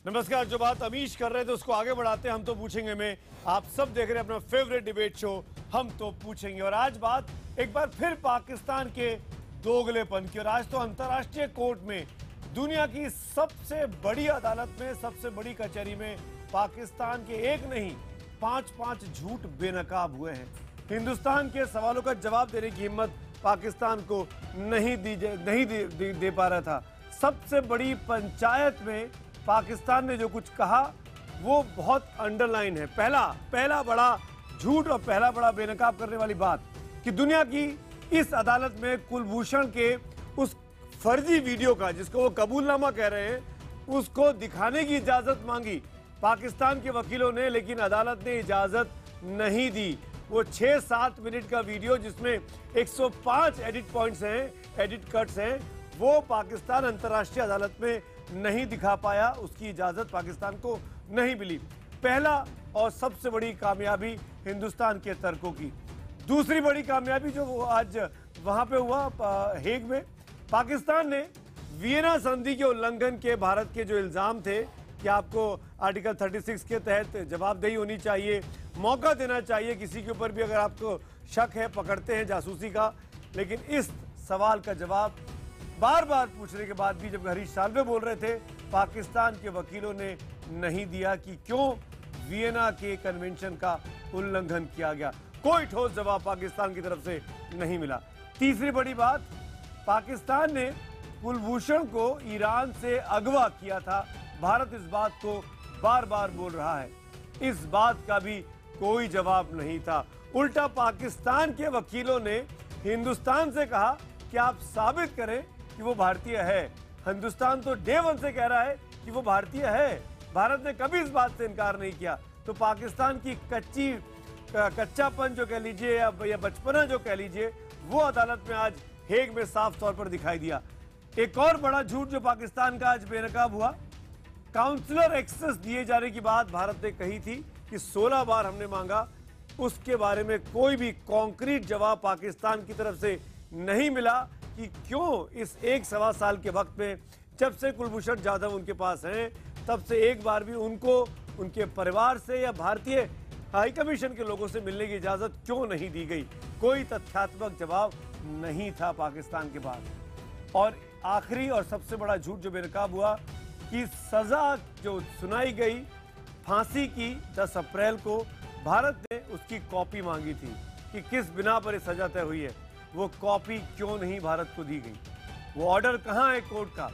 नमस्कार। जो बात अमीश कर रहे थे उसको आगे बढ़ाते हैं हम तो पूछेंगे में। आप सब देख रहे हैं अपना फेवरेट डिबेट शो हम तो पूछेंगे, और आज बात एक बार फिर पाकिस्तान के दोगलेपन की। और आज तो अंतर्राष्ट्रीय कोर्ट में, दुनिया की सबसे बड़ी अदालत में, सबसे बड़ी कचहरी में पाकिस्तान के एक नहीं 5-5 झूठ बेनकाब हुए हैं। हिंदुस्तान के सवालों का जवाब देने की हिम्मत पाकिस्तान को नहीं दे पा रहा था। सबसे बड़ी पंचायत में पाकिस्तान ने जो कुछ कहा वो बहुत अंडरलाइन है। पहला बड़ा झूठ और पहला बड़ा बेनकाब करने वाली बात कि दुनिया की इस अदालत में कुलभूषण के उस फर्जी वीडियो का, जिसको वो कबूलनामा कह रहे हैं, उसको दिखाने की इजाजत मांगी पाकिस्तान के वकीलों ने, लेकिन अदालत ने इजाजत नहीं दी। वो 6-7 मिनट का वीडियो जिसमें 105 एडिट पॉइंट्स हैं, एडिट कट्स हैं, वो पाकिस्तान अंतर्राष्ट्रीय अदालत में नहीं दिखा पाया। उसकी इजाजत पाकिस्तान को नहीं मिली। पहला और सबसे बड़ी कामयाबी हिंदुस्तान के तर्कों की। दूसरी बड़ी कामयाबी जो आज वहां पे हुआ हेग में, पाकिस्तान ने वियना संधि के उल्लंघन के भारत के जो इल्जाम थे कि आपको आर्टिकल 36 के तहत जवाबदेही होनी चाहिए, मौका देना चाहिए किसी के ऊपर भी अगर आपको शक है, पकड़ते हैं जासूसी का, लेकिन इस सवाल का जवाब बार बार पूछने के बाद भी जब हरीश साल्वे बोल रहे थे, पाकिस्तान के वकीलों ने नहीं दिया कि क्यों वियना के कन्वेंशन का उल्लंघन किया गया। कोई ठोस जवाब पाकिस्तान की तरफ से नहीं मिला। तीसरी बड़ी बात, पाकिस्तान ने कुलभूषण को ईरान से अगवा किया था। भारत इस बात को बार बार बोल रहा है, इस बात का भी कोई जवाब नहीं था। उल्टा पाकिस्तान के वकीलों ने हिंदुस्तान से कहा कि आप साबित करें कि वो भारतीय है। हिंदुस्तान तो डे वन से कह रहा है कि वो भारतीय है। भारत ने कभी इस बात से इनकार नहीं किया। तो पाकिस्तान की कच्चापन जो कह लीजिए या बचपना जो कह लीजिए, वो अदालत में आज हेग में साफ तौर पर दिखाई दिया। एक और बड़ा झूठ जो पाकिस्तान का आज बेनकाब हुआ, काउंसलर एक्सेस दिए जाने की बात भारत ने कही थी कि 16 बार हमने मांगा, उसके बारे में कोई भी कॉन्क्रीट जवाब पाकिस्तान की तरफ से नहीं मिला कि क्यों इस 1-1.25 साल के वक्त में, जब से कुलभूषण जाधव उनके पास हैं, तब से एक बार भी उनको उनके परिवार से या भारतीय हाई कमीशन के लोगों से मिलने की इजाजत क्यों नहीं दी गई। कोई तथ्यात्मक जवाब नहीं था पाकिस्तान के पास। और आखिरी और सबसे बड़ा झूठ जो बेनकाब हुआ कि सजा जो सुनाई गई फांसी की 10 अप्रैल को, भारत ने उसकी कॉपी मांगी थी कि किस बिना पर यह सजा तय हुई है। वो कॉपी क्यों नहीं भारत को दी गई, वो ऑर्डर कहां है कोर्ट का,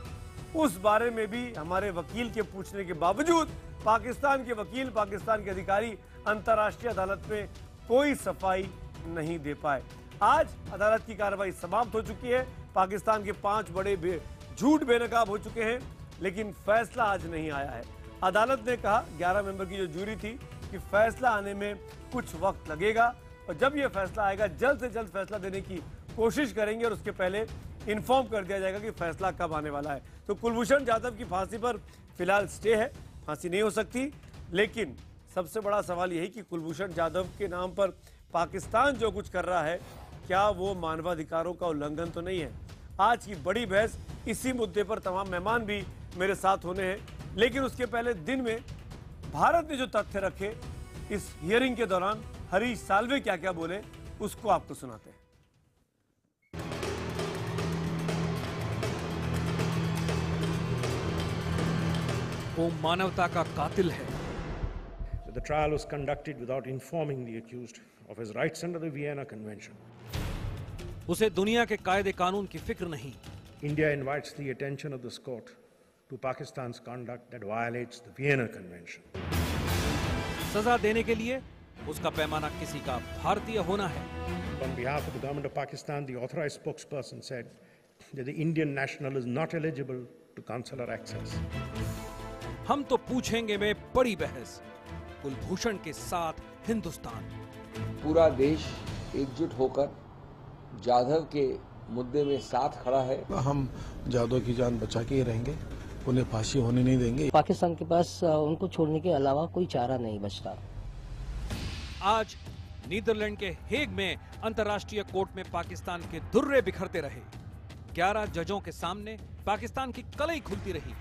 उस बारे में भी हमारे वकील के पूछने के बावजूद पाकिस्तान के वकील, पाकिस्तान के अधिकारी अंतर्राष्ट्रीय अदालत में कोई सफाई नहीं दे पाए। आज अदालत की कार्रवाई समाप्त हो चुकी है। पाकिस्तान के 5 बड़े झूठ बेनकाब हो चुके हैं, लेकिन फैसला आज नहीं आया है। अदालत ने कहा, 11 मेंबर की जो जूरी थी, कि फैसला आने में कुछ वक्त लगेगा और जब यह फैसला आएगा जल्द से जल्द फैसला देने की कोशिश करेंगे और उसके पहले इन्फॉर्म कर दिया जाएगा कि फैसला कब आने वाला है। तो कुलभूषण जाधव की फांसी पर फिलहाल स्टे है, फांसी नहीं हो सकती। लेकिन सबसे बड़ा सवाल यही कि कुलभूषण जाधव के नाम पर पाकिस्तान जो कुछ कर रहा है, क्या वो मानवाधिकारों का उल्लंघन तो नहीं है। आज की बड़ी बहस इसी मुद्दे पर तमाम मेहमान भी मेरे साथ होने हैं, लेकिन उसके पहले दिन में भारत ने जो तथ्य रखे इस हियरिंग के दौरान, हरीश साल्वे क्या क्या बोले, उसको आपको सुनाते हैं। वो मानवता का कातिल है। The trial was conducted without informing the accused of his rights under the Vienna Convention. उसे दुनिया के कायदे कानून की फिक्र नहीं। India invites the attention of this court to Pakistan's conduct that violates the Vienna Convention. सजा देने के लिए उसका पैमाना किसी का भारतीय होना है। On behalf of the government of Pakistan, the authorized spokesperson said that the Indian national is not eligible to consular access. हम तो पूछेंगे में बड़ी बहस, कुलभूषण के साथ हिंदुस्तान। पूरा देश एकजुट होकर जाधव के मुद्दे में साथ खड़ा है। हम जाधव की जान बचा के ही रहेंगे, उन्हें फांसी होने नहीं देंगे। पाकिस्तान के पास उनको छोड़ने के अलावा कोई चारा नहीं बचता। आज नीदरलैंड के हेग में अंतर्राष्ट्रीय कोर्ट में पाकिस्तान के धुर्रे बिखरते रहे। 11 जजों के सामने पाकिस्तान की कलई खुलती रही।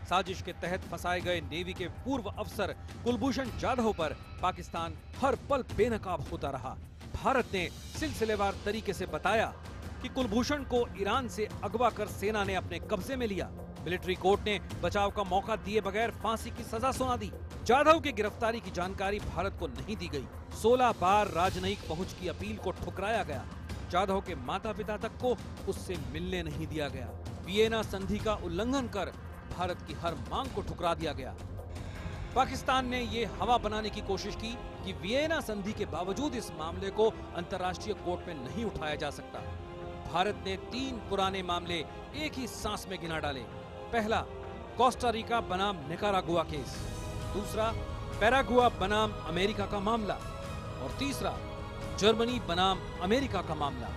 साजिश के तहत फंसाए गए नेवी के पूर्व अफसर कुलभूषण जाधव पर पाकिस्तान हर पल बेनकाब होता रहा। भारत ने सिलसिलेवार तरीके से बताया कि कुलभूषण को ईरान से अगवा कर सेना ने अपने कब्जे में लिया। मिलिट्री कोर्ट ने बचाव का मौका दिए बगैर फांसी की सजा सुना दी। जाधव की गिरफ्तारी की जानकारी भारत को नहीं दी गई। 16 बार राजनयिक पहुंच की अपील को ठुकराया गया। जाधव के माता पिता तक को उससे मिलने नहीं दिया गया। वियना संधि का उल्लंघन कर भारत की हर मांग को ठुकरा दिया गया। पाकिस्तान ने ये हवा बनाने की कोशिश की कि वियना संधि के बावजूद इस मामले को अंतर्राष्ट्रीय कोर्ट में नहीं उठाया जा सकता। भारत ने 3 पुराने मामले एक ही सांस में गिना डाले। पहला, कोस्टा रिका बनाम निकारागुआ केस। दूसरा, पैरागुआ बनाम अमेरिका का मामला। और तीसरा, जर्मनी बनाम अमेरिका का मामला।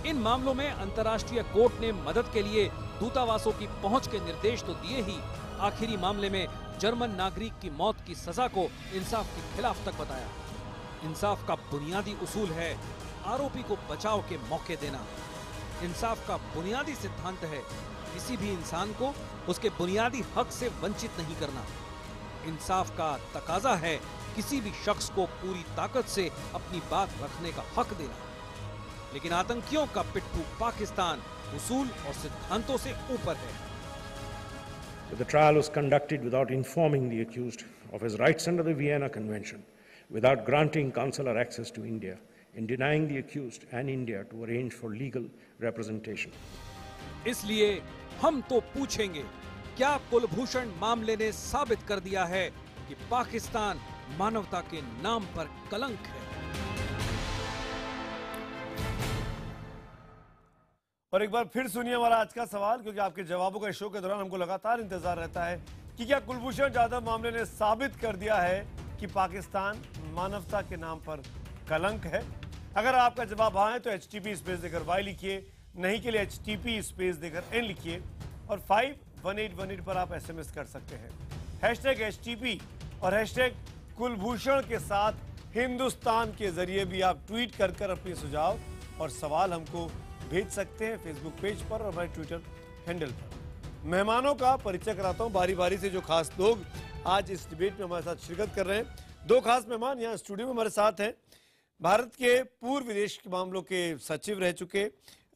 इन मामलों में अंतर्राष्ट्रीय कोर्ट ने मदद के लिए दूतावासों की पहुंच के निर्देश तो दिए ही, आखिरी मामले में जर्मन नागरिक की मौत की सजा को इंसाफ के खिलाफ तक बताया। इंसाफ का बुनियादी उसूल है आरोपी को बचाव के मौके देना। इंसाफ का बुनियादी सिद्धांत है किसी भी इंसान को उसके बुनियादी हक से वंचित नहीं करना। इंसाफ का तकाजा है किसी भी शख्स को पूरी ताकत से अपनी बात रखने का हक देना। लेकिन आतंकियों का पिट्ठू पाकिस्तान उसूल और सिद्धांतों से ऊपर है। So the trial was conducted without informing the accused of his rights under the Vienna Convention, without granting consular access to India, and denying the accused and India to arrange for legal representation. इसलिए हम तो पूछेंगे, क्या कुलभूषण मामले ने साबित कर दिया है कि पाकिस्तान मानवता के नाम पर कलंक है? और एक बार फिर सुनिए हमारा आज का सवाल, क्योंकि आपके जवाबों का शो के दौरान हमको लगातार इंतजार रहता है कि क्या कुलभूषण जाधव मामले ने साबित कर दिया है कि पाकिस्तान मानवता के नाम पर कलंक है। अगर आपका जवाब हाँ है तो HTP स्पेस देकर Y लिखिए, नहीं के लिए HTP स्पेस देकर N लिखिए और 51818 पर आप SMS कर सकते हैं। #HTP और #कुलभूषण के साथ हिंदुस्तान के जरिए भी आप ट्वीट कर कर अपने सुझाव और सवाल हमको भेज सकते हैं फेसबुक पेज पर और हमारे ट्विटर हैंडल पर। मेहमानों का परिचय कराता हूं बारी बारी से, जो खास लोग आज इस डिबेट में हमारे साथ शिरकत कर रहे हैं। 2 खास मेहमान यहाँ स्टूडियो में हमारे साथ हैं। भारत के पूर्व विदेश के मामलों के सचिव रह चुके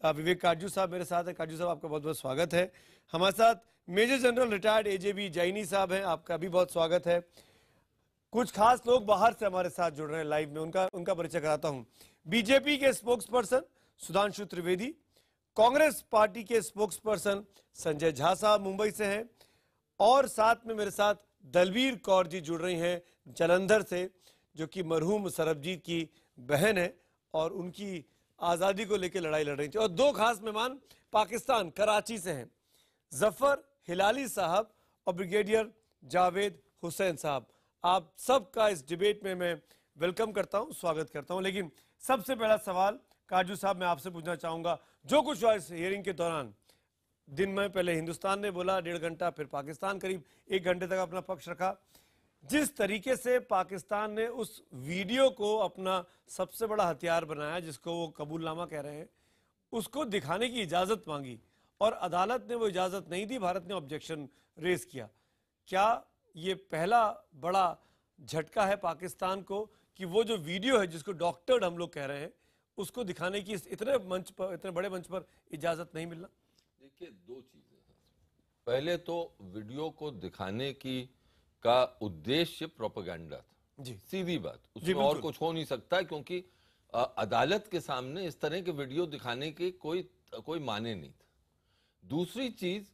विवेक काटजू साहब मेरे साथ है। काटजू साहब, आपका बहुत बहुत स्वागत है। हमारे साथ मेजर जनरल रिटायर्ड AJB जैनी साहब हैं, आपका भी बहुत स्वागत है। कुछ खास लोग बाहर से हमारे साथ जुड़ रहे हैं लाइव में, उनका परिचय कराता हूं। बीजेपी के spokes person Sudhanshu Trivedi, Congress party के स्पोक्स पर्सन संजय झा साहब मुंबई से हैं, और साथ में मेरे साथ दलबीर कौर जी जुड़ रही हैं जालंधर से, जो कि मरहूम सरबजीत की बहन है और उनकी आज़ादी को लेकर लड़ाई लड़ रही थी। और 2 खास मेहमान पाकिस्तान कराची से हैं, जफर हिलाली साहब और ब्रिगेडियर जावेद हुसैन साहब। आप सबका इस डिबेट में मैं वेलकम करता हूं, स्वागत करता हूं। लेकिन सबसे पहला सवाल काजू साहब मैं आपसे पूछना चाहूंगा, जो कुछ हुआ इस हियरिंग के दौरान, दिन में पहले हिंदुस्तान ने बोला 1.5 घंटा, फिर पाकिस्तान करीब 1 घंटे तक अपना पक्ष रखा। जिस तरीके से पाकिस्तान ने उस वीडियो को अपना सबसे बड़ा हथियार बनाया, जिसको वो कबूलनामा कह रहे हैं, उसको दिखाने की इजाजत मांगी और अदालत ने वो इजाजत नहीं दी, भारत ने ऑब्जेक्शन रेज किया। क्या ये पहला बड़ा झटका है पाकिस्तान को कि वो जो वीडियो है जिसको डॉक्टर्ड हम लोग कह रहे हैं, उसको दिखाने की इतने बड़े मंच पर इजाजत नहीं मिलना? देखिए, 2 चीजें हैं। पहले तो वीडियो को दिखाने की का उद्देश्य प्रोपेगेंडा था जी, सीधी बात, उसमें और कुछ हो नहीं सकता, क्योंकि अदालत के सामने इस तरह के वीडियो दिखाने के कोई माने नहीं था। दूसरी चीज,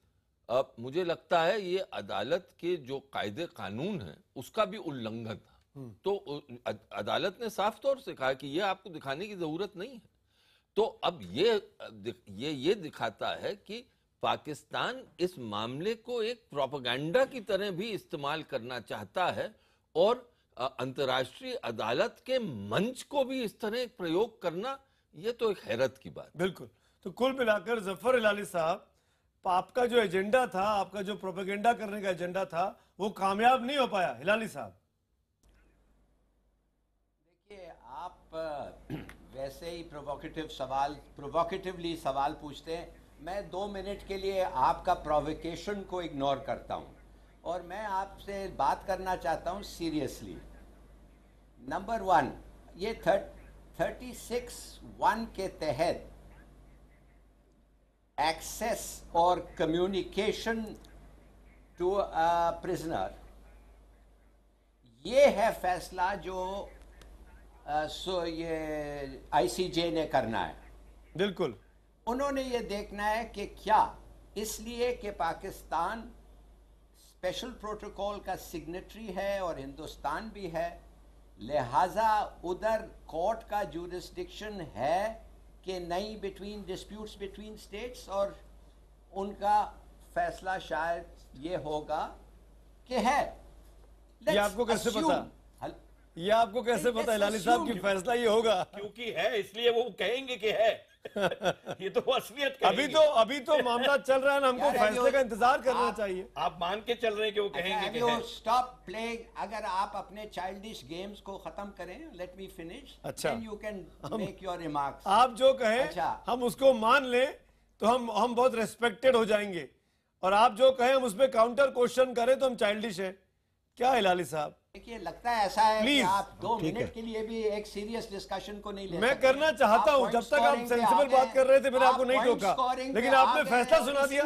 मुझे लगता है ये अदालत के जो कायदे कानून है उसका भी उल्लंघन था। तो अदालत ने साफ तौर से कहा कि ये आपको दिखाने की जरूरत नहीं है। तो अब ये दिखाता है कि पाकिस्तान इस मामले को एक प्रोपेगेंडा की तरह भी इस्तेमाल करना चाहता है और अंतर्राष्ट्रीय अदालत के मंच को भी इस तरह प्रयोग करना, ये तो एक हैरत की बात। बिल्कुल। तो कुल मिलाकर जफर हिलाली साहब, आपका जो एजेंडा था, आपका जो प्रोपेगेंडा करने का एजेंडा था, वो कामयाब नहीं हो पाया। हिलाली साहब, देखिए, आप वैसे ही प्रोवोकेटिवली सवाल पूछते हैं। मैं 2 मिनट के लिए आपका प्रोवोकेशन को इग्नोर करता हूं और मैं आपसे बात करना चाहता हूं सीरियसली। नंबर 1, ये 36(1) के तहत एक्सेस और कम्युनिकेशन टू अ प्रिजनर, ये है फैसला जो ये आईसीजे ने करना है। बिल्कुल, उन्होंने ये देखना है कि क्या इसलिए कि पाकिस्तान स्पेशल प्रोटोकॉल का सिग्नेटरी है और हिंदुस्तान भी है, लिहाजा उधर कोर्ट का जुरिस्डिक्शन है कि नहीं बिटवीन डिस्प्यूट्स बिटवीन स्टेट्स, और उनका फैसला शायद ये होगा कि है। ये आपको कैसे पता? ये आपको कैसे पता हिलाली साहब कि फैसला ये होगा? क्योंकि है, इसलिए वो कहेंगे कि है। ये तो असलियत कहेंगे। अभी तो मामला चल रहा है ना, हमको फैसले का इंतजार करना चाहिए। आप मान के चल रहे हैं कि वो कहेंगे कि है। Stop playing. अगर आप अपने चाइल्डिश गेम्स को खत्म करें, let me finish, then you can make your remarks. आप जो कहें हम उसको मान लें तो हम बहुत रेस्पेक्टेड हो जाएंगे, और आप जो कहें हम उसमें काउंटर क्वेश्चन करें तो हम चाइल्डिश है क्या हिलाली साहब? देखिए, लगता है ऐसा है कि आप 2 मिनट के लिए भी एक सीरियस डिस्कशन को नहीं ले सकते। मैं करना चाहता हूं, जब तक आप सेंसिबल बात कर रहे थे मैंने आपको नहीं टोका, लेकिन आपने फैसला सुना दिया।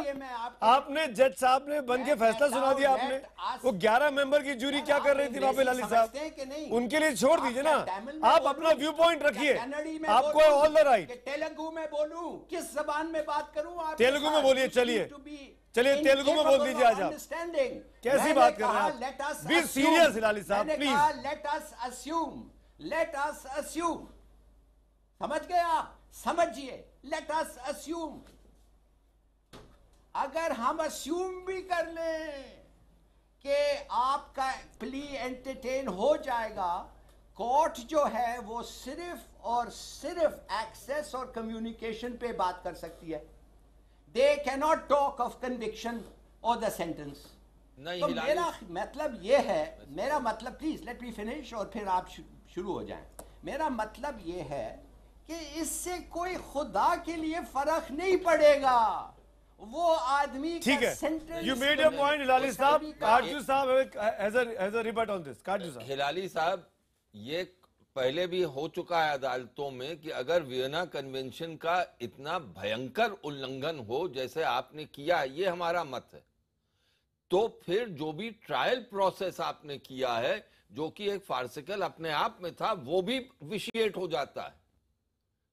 आपने जज साहब ने बन के फैसला सुना दिया। आपने वो 11 मेंबर की जूरी क्या कर रही थी वहां पे हिलाली साहब? उनके लिए छोड़ दीजिए ना, आप अपना व्यू पॉइंट रखिए, आपको ऑल द राइट। तेलुगु में बोलूं, किस जबान में बात करूं? तेलुगु में बोलिए। चलिए तेलुगु में बोल दीजिए। आज आप कैसी बात कर रहे हैं? बी सीरियस हिलाली साहब प्लीज। Let us assume. समझ गए आप? समझिए, लेट अस अस्यूम। अगर हम अस्यूम भी कर लें कि आपका प्ली एंटरटेन हो जाएगा, कोर्ट जो है वो सिर्फ और सिर्फ एक्सेस और कम्युनिकेशन पे बात कर सकती है। They cannot talk of conviction or the sentence. तो मेरा मतलब ये है, मेरा मतलब, प्लीज लेट मी फिनिश और फिर आप शुरू हो जाएं। मेरा मतलब ये है कि इससे कोई खुदा के लिए फर्क नहीं पड़ेगा। वो आदमी ठीक है, you made your point Hilali साहब। काजू साहब हैज अ रिबट ऑन दिस। काजू साहब, हिलाली साहब, ये पहले भी हो चुका है अदालतों में कि अगर वियना कन्वेंशन का इतना भयंकर उल्लंघन हो जैसे आपने किया, ये हमारा मत है, तो फिर जो भी ट्रायल प्रोसेस आपने किया है, जो कि एक फार्सिकल अपने आप में था, वो भी विशिएट हो जाता है।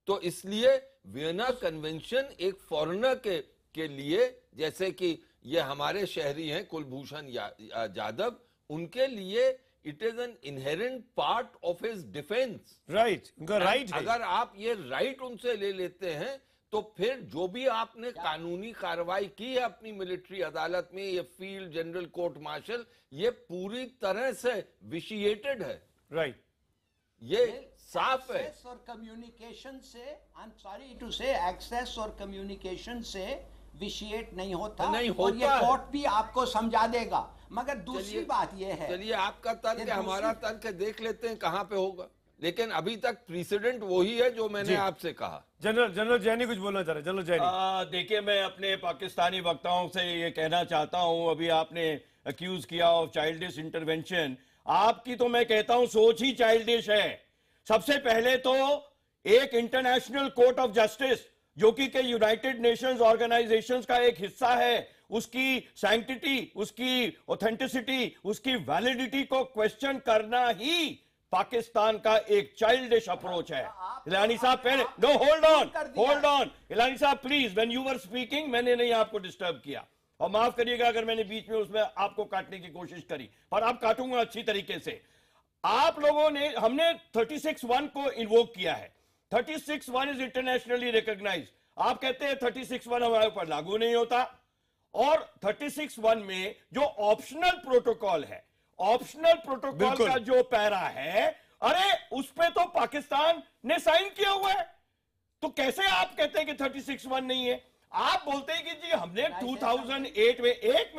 तो इसलिए वियना कन्वेंशन एक फॉरेनर के लिए, जैसे कि ये हमारे शहरी हैं कुलभूषण जाधव, उनके लिए it is an inherent part of his defence. Right, उनका राइट है। अगर आप ये राइट उनसे ले लेते हैं तो फिर जो भी आपने कानूनी कार्रवाई की है अपनी मिलिट्री अदालत में, ये फील्ड जनरल कोर्ट मार्शल, ये पूरी तरह से विशिएटेड है। राइट, ये साफ है। एक्सेस और कम्युनिकेशन से, आई एम सॉरी टू से, एक्सेस और कम्युनिकेशन से विशिएट नहीं होता, नहीं होता, और ये कोर्ट भी आपको समझा देगा। मगर दूसरी बात ये है, चलिए आपका तर्क है, हमारा तर्क है, देख लेते हैं कहां पे होगा। लेकिन अभी तक प्रीसिडेंट वही है जो मैंने आपसे कहा। जनरल जैनी कुछ बोलना चाह रहे? जनरल जैनी, देखिए, मैं अपने पाकिस्तानी वक्ताओं से ये कहना चाहता हूं, अभी आपने अक्यूज किया ऑफ चाइल्डिश इंटरवेंशन, आपकी तो मैं कहता हूं सोच ही चाइल्डिश है। सबसे पहले तो एक इंटरनेशनल कोर्ट ऑफ जस्टिस जो कि यूनाइटेड नेशंस ऑर्गेनाइजेशंस का एक हिस्सा है, उसकी सैंक्टिटी, उसकी ऑथेंटिसिटी, उसकी वैलिडिटी को क्वेश्चन करना ही पाकिस्तान का एक चाइल्डिश अप्रोच है। इलानी साहब, पहले नो, होल्ड ऑन इलानी साहब please, when you were speaking मैंने नहीं आपको डिस्टर्ब किया, और माफ करिएगा अगर मैंने बीच में उसमें आपको काटने की कोशिश करी, पर आप काटूंगा अच्छी तरीके से। आप लोगों ने, हमने 36(1) को इन्वोक किया है। 36(1) इज इंटरनेशनली रिकॉग्नाइज्ड। आप कहते हैं 36(1) हमारे ऊपर लागू नहीं होता, और 36(1) में जो ऑप्शनल प्रोटोकॉल है, ऑप्शनल प्रोटोकॉल का जो पैरा है, अरे उस पे तो पाकिस्तान ने साइन किया हुआ है, तो कैसे आप कहते हैं कि 36(1) नहीं है? आप बोलते हैं कि जी हमने 2008 में, एक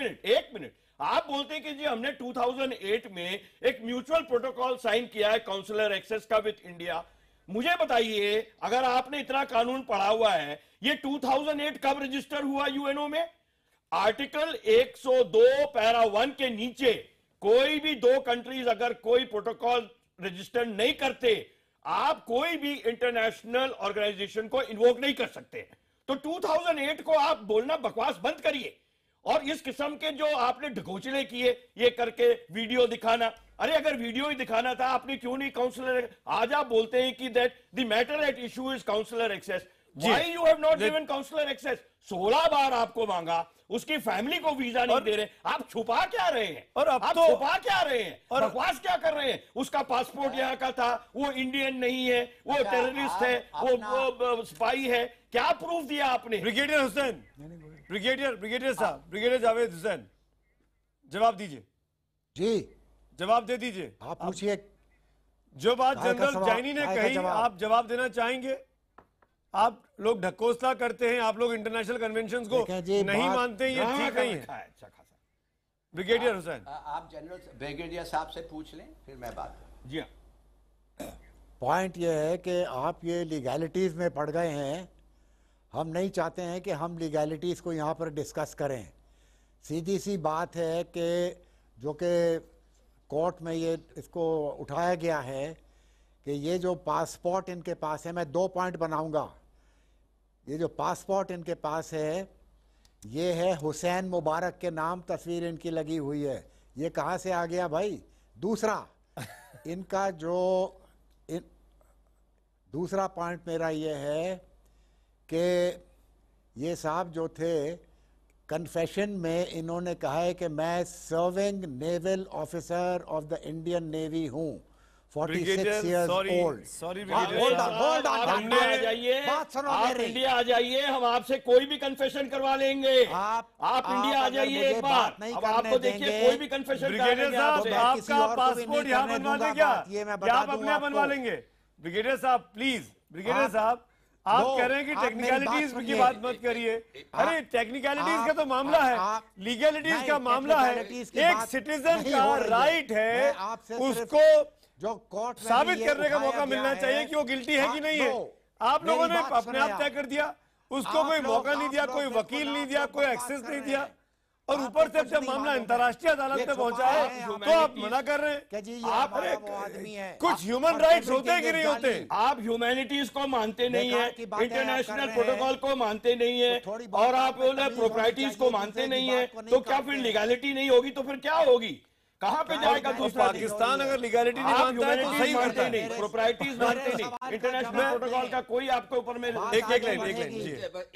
मिनट, आप बोलते हैं कि जी हमने 2008 में एक म्यूचुअल प्रोटोकॉल साइन किया है काउंसलर एक्सेस का विद इंडिया। मुझे बताइए, अगर आपने इतना कानून पढ़ा हुआ है, ये 2008 कब रजिस्टर हुआ यूएनओ में? आर्टिकल 102 पैरा 1 के नीचे कोई भी दो कंट्रीज अगर कोई प्रोटोकॉल रजिस्टर नहीं करते, आप कोई भी इंटरनेशनल ऑर्गेनाइजेशन को इन्वोक नहीं कर सकते। तो 2008 को आप बोलना बकवास बंद करिए। और इस किस्म के जो आपने ढकोचले किए, ये करके वीडियो दिखाना, अरे अगर वीडियो ही दिखाना था आपने क्यों नहीं काउंसलर, आज आप बोलते हैं कि that the matter at issue is counsellor access. Why you have not given counsellor access? 16 बार आपको मांगा, उसकी फैमिली को वीजा नहीं दे रहे, आप छुपा क्या रहे हैं? और अब आप तो छुपा क्या रहे हैं? और बकवास क्या कर रहे हैं? उसका पासपोर्ट यहाँ का था, वो इंडियन नहीं है, वो टेररिस्ट है, वो स्पाई है, क्या प्रूफ दिया आपने? ब्रिगेडियर हुसैन, ब्रिगेडियर साहब, ब्रिगेडियर जावेद हुसैन, जवाब दीजिए जी, जवाब दे दीजिए। आप पूछिए। जो बात जनरल जानी ने कही, आप जवाब देना चाहेंगे? आप लोग ढकोसला करते हैं, आप लोग इंटरनेशनल कन्वेंशंस को नहीं मानते, ये ठीक नहीं है। अच्छा खासा। ब्रिगेडियर हुसैन, आप जनरल ब्रिगेडियर साहब से पूछ लें, फिर मैं बात करूं। जी हाँ। पॉइंट ये है कि आप ये लीगैलिटीज़ में पड़ गए हैं। हम नहीं चाहते हैं कि हम लीगैलिटीज़ को यहाँ पर डिस्कस करें। सीधी सी बात है कि जो कि कोर्ट में ये इसको उठाया गया है कि ये जो पासपोर्ट इनके पास है, मैं 2 पॉइंट बनाऊंगा। ये जो पासपोर्ट इनके पास है, ये है हुसैन मुबारक के नाम, तस्वीर इनकी लगी हुई है। ये कहाँ से आ गया भाई? दूसरा, इनका जो दूसरा पॉइंट मेरा ये है कि ये साहब जो थे, कन्फेशन में इन्होंने कहा है कि मैं serving naval officer of the Indian navy हूँ, 46 years old। Sorry hold on, आप इंडिया आ जाइए, बात सुनो आप मेरी। इंडिया आ जाइए, हम आपसे कोई भी कन्फेशन करवा लेंगे। आप इंडिया आ अगर जाइए मुझे एक बार, बात नहीं अब करने आपको देखिए देंगे, कोई भी कन्फेशन ब्रिगेडियर साहब, मैं किसी आपका और को भी पासपोर्ट नहीं यहाँ करने बनवा दूंगा दें क्या? बात, ये मैं या बता आप अपने दूंगा यहाँ बनवा आपको। लेंगे? ब्रिगेडियर साहब प्लीज, ब्रिगेडियर साहब, आप नो, कह रहे हैं कि आप मेरी बात टेक्निकलिटीज की सुनिए। बात मत करिए। अरे टेक्निकलिटीज का तो मामला है, लीगैलिटीज का मामला है। एक सिटीजन का राइट है उसको जो कोर्ट में साबित ये करने का उठाया मौका गया मिलना है, चाहिए कि वो गिल्टी है कि नहीं है। नो, आप लोगों ने मेरी बात अपने आप सुने तय आप। कर दिया, उसको आप कोई लोग- मौका नहीं दिया, आप लोग कोई बिल्कुल वकील नहीं आप दिया, लोग कोई बात एक्सेस कर नहीं रहे दिया, हैं। और आपको ऊपर से कुछ जब नहीं मामला मालूम है। अंतर्राष्ट्रीय अदालत ये में पहुंचा छुपा है रहे हैं तो आप मना कर रहे कि जी हैं। ये आप हमारा वो आदमी है। कुछ ह्यूमन राइट्स होते हैं कि नहीं होते? आप ह्यूमैनिटीज को मानते नहीं बेकार है, की बातें आप कर इंटरनेशनल रहे हैं। प्रोटोकॉल को मानते नहीं है, तो थोड़ी बहुत और आप आप में तमीज प्रोप्राइटीज होनी को चाहिए, मानते दूसरे की नहीं है, बात को नहीं तो क्या काटते फिर हैं। लीगैलिटी नहीं होगी? तो फिर क्या होगी? कहाँ पे जाएगा और दूसरा देश? पाकिस्तान अगर लीगैलिटी नहीं आप मानता है तो ह्यूमैनिटीज सही करता मानते है। नहीं, प्रोप्राइटीज मानते मेरे नहीं, सवाल का इंटरनेशनल जवाब प्रोटोकॉल दें। का कोई आपके ऊपर में बात एक आगे लाइन बढ़ेगी। जी।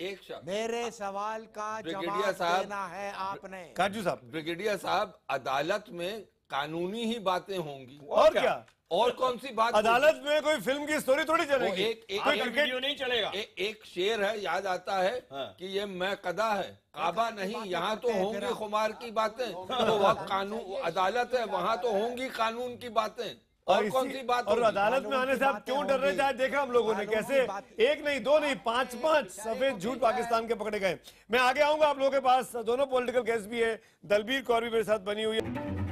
एक शब्द, मेरे सवाल का ब्रिगेडियर जवाब साहब, देना है आपने। काजू साहब, ब्रिगेडियर साहब, अदालत में कानूनी ही बातें होंगी, और क्या? और कौन सी बात? अदालत में कोई फिल्म की स्टोरी थोड़ी वो चलेगी। एक कोई वीडियो क्रिकेट नहीं चलेगा। एक शेर है, याद आता है कि ये मैं कदा है, काबा नहीं। यहाँ तो होंगी खुमार की बातें, तो वह कानून अदालत है, वहां तो होंगी कानून की बातें। और कौन सी बात और होगी? अदालत में आने से आप क्यों डर रहे थे? आज देखा हम लोगों ने कैसे एक नहीं, दो नहीं, 5-5 सफेद झूठ पाकिस्तान के पकड़े गए। मैं आगे आऊंगा आप लोगों के पास, दोनों पॉलिटिकल गेस्ट भी है, दलबीर कौर भी मेरे साथ बनी हुई है।